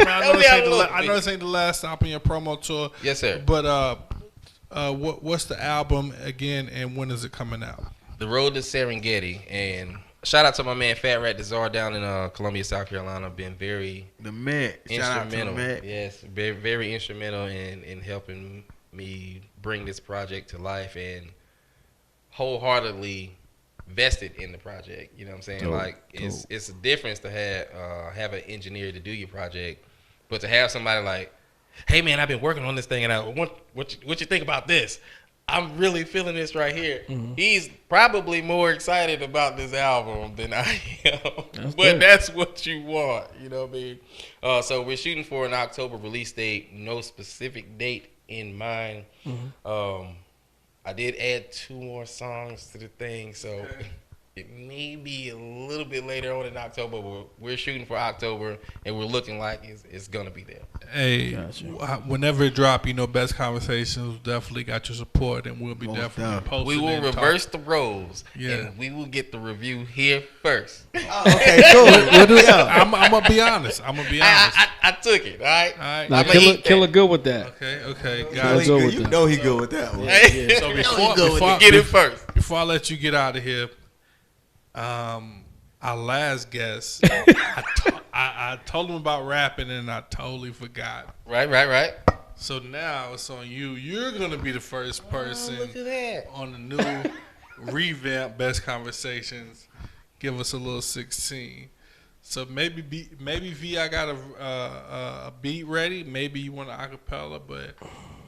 I know this ain't the last stop in your promo tour. Yes, sir. But what's the album again, and when is it coming out? The Road to Serengeti, and shout out to my man Fat Rat Desar down in Columbia, South Carolina. Been very instrumental. Yes, very, very instrumental in helping me bring this project to life, and wholeheartedly vested in the project. You know what I'm saying? It's a difference to have an engineer to do your project But to have somebody like, hey man, I've been working on this thing, and I want what you think about this? I'm really feeling this right here. Mm-hmm. He's probably more excited about this album than I am. good. That's what you want, you know what I mean? So we're shooting for an October release date, no specific date in mind. Mm-hmm. I did add 2 more songs to the thing, so it may be a little bit later on in October. But we're shooting for October, and we're looking like it's gonna be there. Hey, Gotcha. whenever it drop, Best Conversations definitely got your support, and we'll be definitely posting. We will and reverse the roles, Yeah. and we will get the review here first. Okay, cool. We'll do that. I'm gonna be honest. I took it. All right. All right. Now, I'ma eat Killer good with that. Okay, Killer guys. good with You that. know he good with that one. Hey, So get it first. Before I let you get out of here, our last guest, I told him about rapping and I totally forgot. Right. So now it's on you. You're gonna be the first person Look at that. on the new revamp Best Conversations. Give us a little 16. So maybe V, I got a beat ready. Maybe you want an acapella, but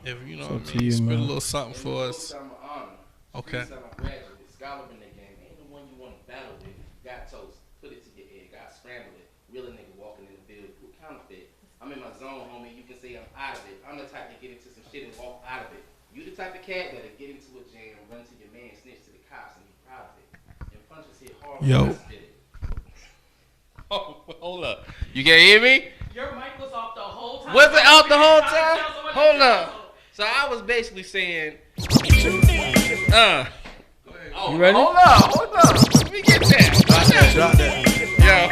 if you know what I mean, spit a little something for us. Okay. Scholar in the game, ain't the one you want to battle with. Got toast, put it to your egg, got scrambled it. Real nigga walking in the field, who counterfeit. I'm in my zone, homie. You can say I'm out of it. I'm the type to get into some shit and walk out of it. You the type of cat that'll get into a jam, run to your man, snitch to the cops, and be proud of it. And punches hit hard when I spit it. Oh, hold up. You can't hear me? Your mic was off the whole time. Was it out the whole time? Hold up. So I was basically saying, You ready? Hold up. Let me get that. Drop that. Yo,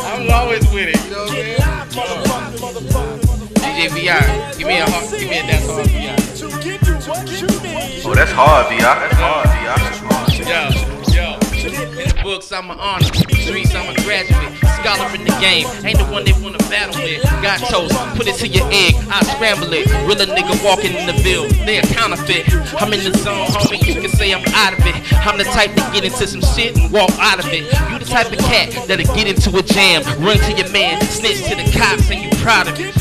I'm always with it. You know what I'm saying? DJ VI, give me a dance hard VI. Oh, that's hard, VI. That's hard, VI. That's hard. Yo. In the books, I'm an honor. Streets, I'm a graduate. Scholar in the game. Ain't the one they wanna battle with. Got toast, put it to your egg. I scramble it. Real a nigga walking in the field. They a counterfeit. I'm in the zone, homie. You can say I'm out of it. I'm the type to get into some shit and walk out of it. You the type of cat that'll get into a jam, run to your man, snitch to the cops, and you proud of it.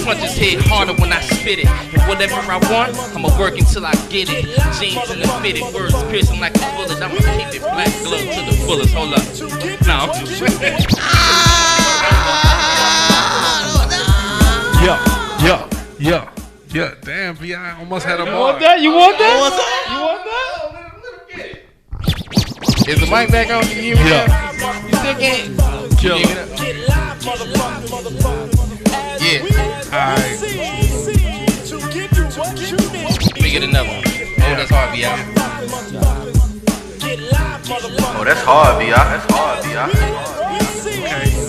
Punches hit harder when I spit it. And whatever I want, I'ma work until I get it. Jeans in the fitted, words piercing like a bullet. I'ma keep it black glove to the fullest. Hold up. No. Yeah. Damn, VI almost had a You bar. want that? You want that? Is the mic back on? Can you hear me? Yeah. Now? You still can't? Kill Can you him. hear me now? Yeah. Alright. Let me get another one. Oh, that's hard, VI. Oh, that's hard, VI. That's hard, VI.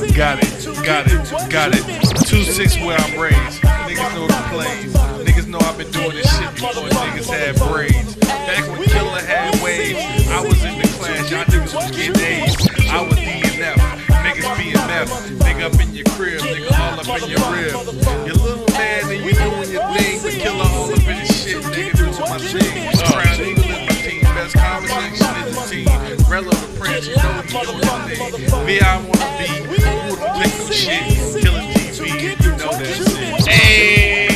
Okay, got it. 2-6 where I'm raised. Niggas know the plays. Niggas know I've been doing this shit before niggas had braids. Back when Killer had waves, I was in the class, y'all niggas was getting A's. I was DNF, niggas BMF. Nigga up in your crib, nigga all up in your rib. You little man and you doing your thing, but Killer all up in his shit, nigga doing my thing. Crown Eagle is my team, Best Conversation is the team. Rello the Prince, you know he doing his thing. VI wanna be, who don't take no shit. Killer TV, you know that shit. Hey.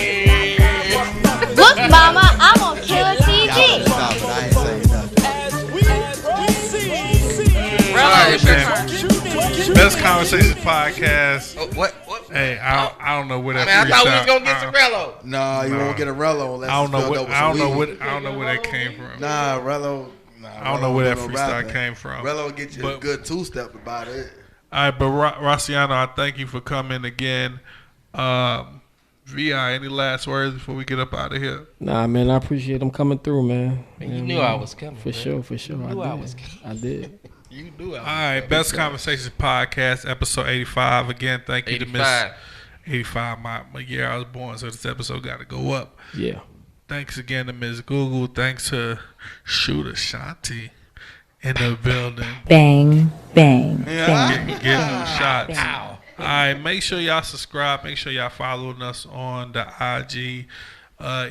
Look, Mama, I'm on Killer TV. Stop it. I ain't saying nothing. All right, man. Best Conversations podcast. Oh, what? Hey, I don't know where that. I thought we was freestyle- gonna get Sorello. Nah, you won't get a Rello unless I don't know it's filled what. up with I don't some know weed. what. I don't know where that came from. Nah, Rello. I don't know where that freestyle came from. Rello get you a But- good two-step about it. All right, but Rossianno, I thank you for coming again. Vi, any last words before we get up out of here? Nah, man, I appreciate them coming through, man. Man, you Yeah, knew man. I was coming. For man. sure. You knew I was I did. You knew I was All right, Best Conversations podcast, episode 85. Again, thank you to Miss 85. My year I was born, so this episode got to go up. Yeah. Thanks again to Miss Google. Thanks to Shooter Shanti in the building. Bang, bang, Yeah. bang. Getting them shots. All right, make sure y'all subscribe. Make sure y'all following us on the IG,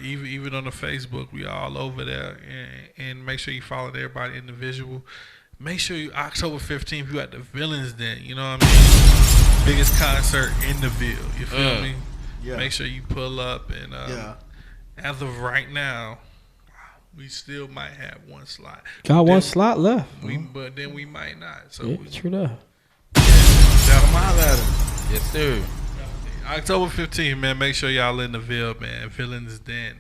even on the Facebook. We all over there, and make sure you follow everybody individual. Make sure you October 15th you at the Villains Den. You know what I mean? biggest concert in the Ville. You feel me? Yeah. Make sure you pull up. And as of right now, we still might have one slot. Got one slot left. But then we might not. So yeah, true that. Yes, sir. October 15th, man. Make sure y'all in the Ville, man. Villains Den.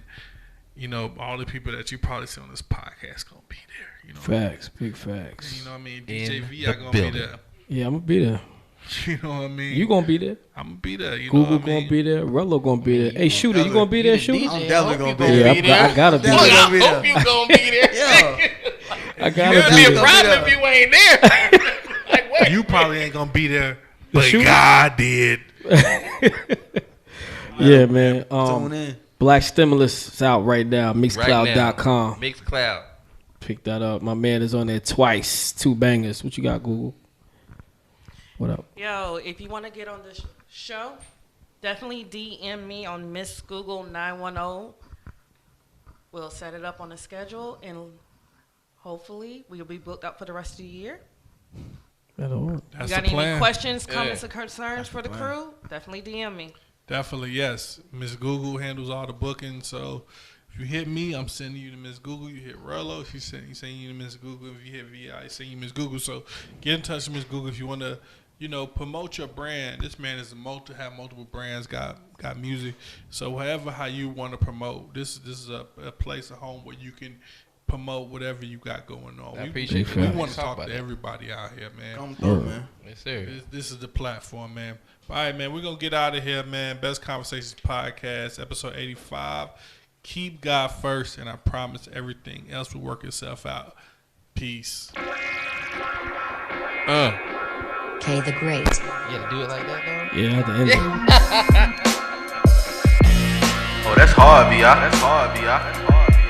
You know, all the people that you probably see on this podcast gonna be there. You know, Facts, big facts. You know what I mean? DJ V, I gonna be there. Yeah, I'm gonna be there. You know what I mean? You gonna be there? I'm gonna be there. You Google know what I mean? gonna be there. Rello gonna be there. Hey, Shooter, you gonna be there, Shooter? I'm definitely gonna be Yeah, there. I gotta be there. I hope you gonna be there. Yeah. I gotta It'd be be a there. problem if you ain't there. Like what? You probably ain't gonna be there, but Shooter? God did. Yeah, man. Tune in. Black Stimulus is out right now. Mixcloud.com. Mixcloud. Pick that up. My man is on there twice. 2 bangers. What you got, Google? What up? Yo, if you want to get on this show, definitely DM me on Miss Google 910. We'll set it up on the schedule, and hopefully we'll be booked up for the rest of the year. That'll work. That's You got the plan. any questions, comments, or concerns for the crew? Definitely DM me. Definitely, yes. Miss Google handles all the booking, so if you hit me, I'm sending you to Miss Google. You hit Rello, she's sending you to Miss Google. If you hit VI, send you Miss Google. So get in touch with Miss Google if you want to, promote your brand. This man is have multiple brands, got music. So how you want to promote, this is a place, a home where you can promote whatever you got going on. I appreciate We it. want to talk to everybody out here, man. Come through, man. Yes, sir. This is the platform, man. All right, man, we're going to get out of here, man. Best Conversations Podcast, episode 85. Keep God first, and I promise everything else will work itself out. Peace. K the Great. You gotta do it like that, though? Yeah, at the end. Oh, that's hard, B.I. That's hard, B.I. That's hard, B.I.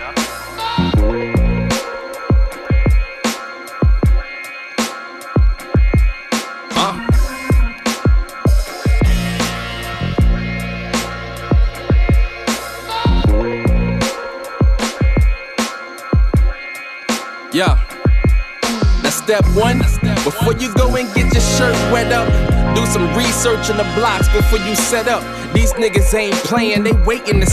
Yeah. That's step one. Before you go and get your shirt wet up, do some research on the blocks before you set up. These niggas ain't playing, they waiting to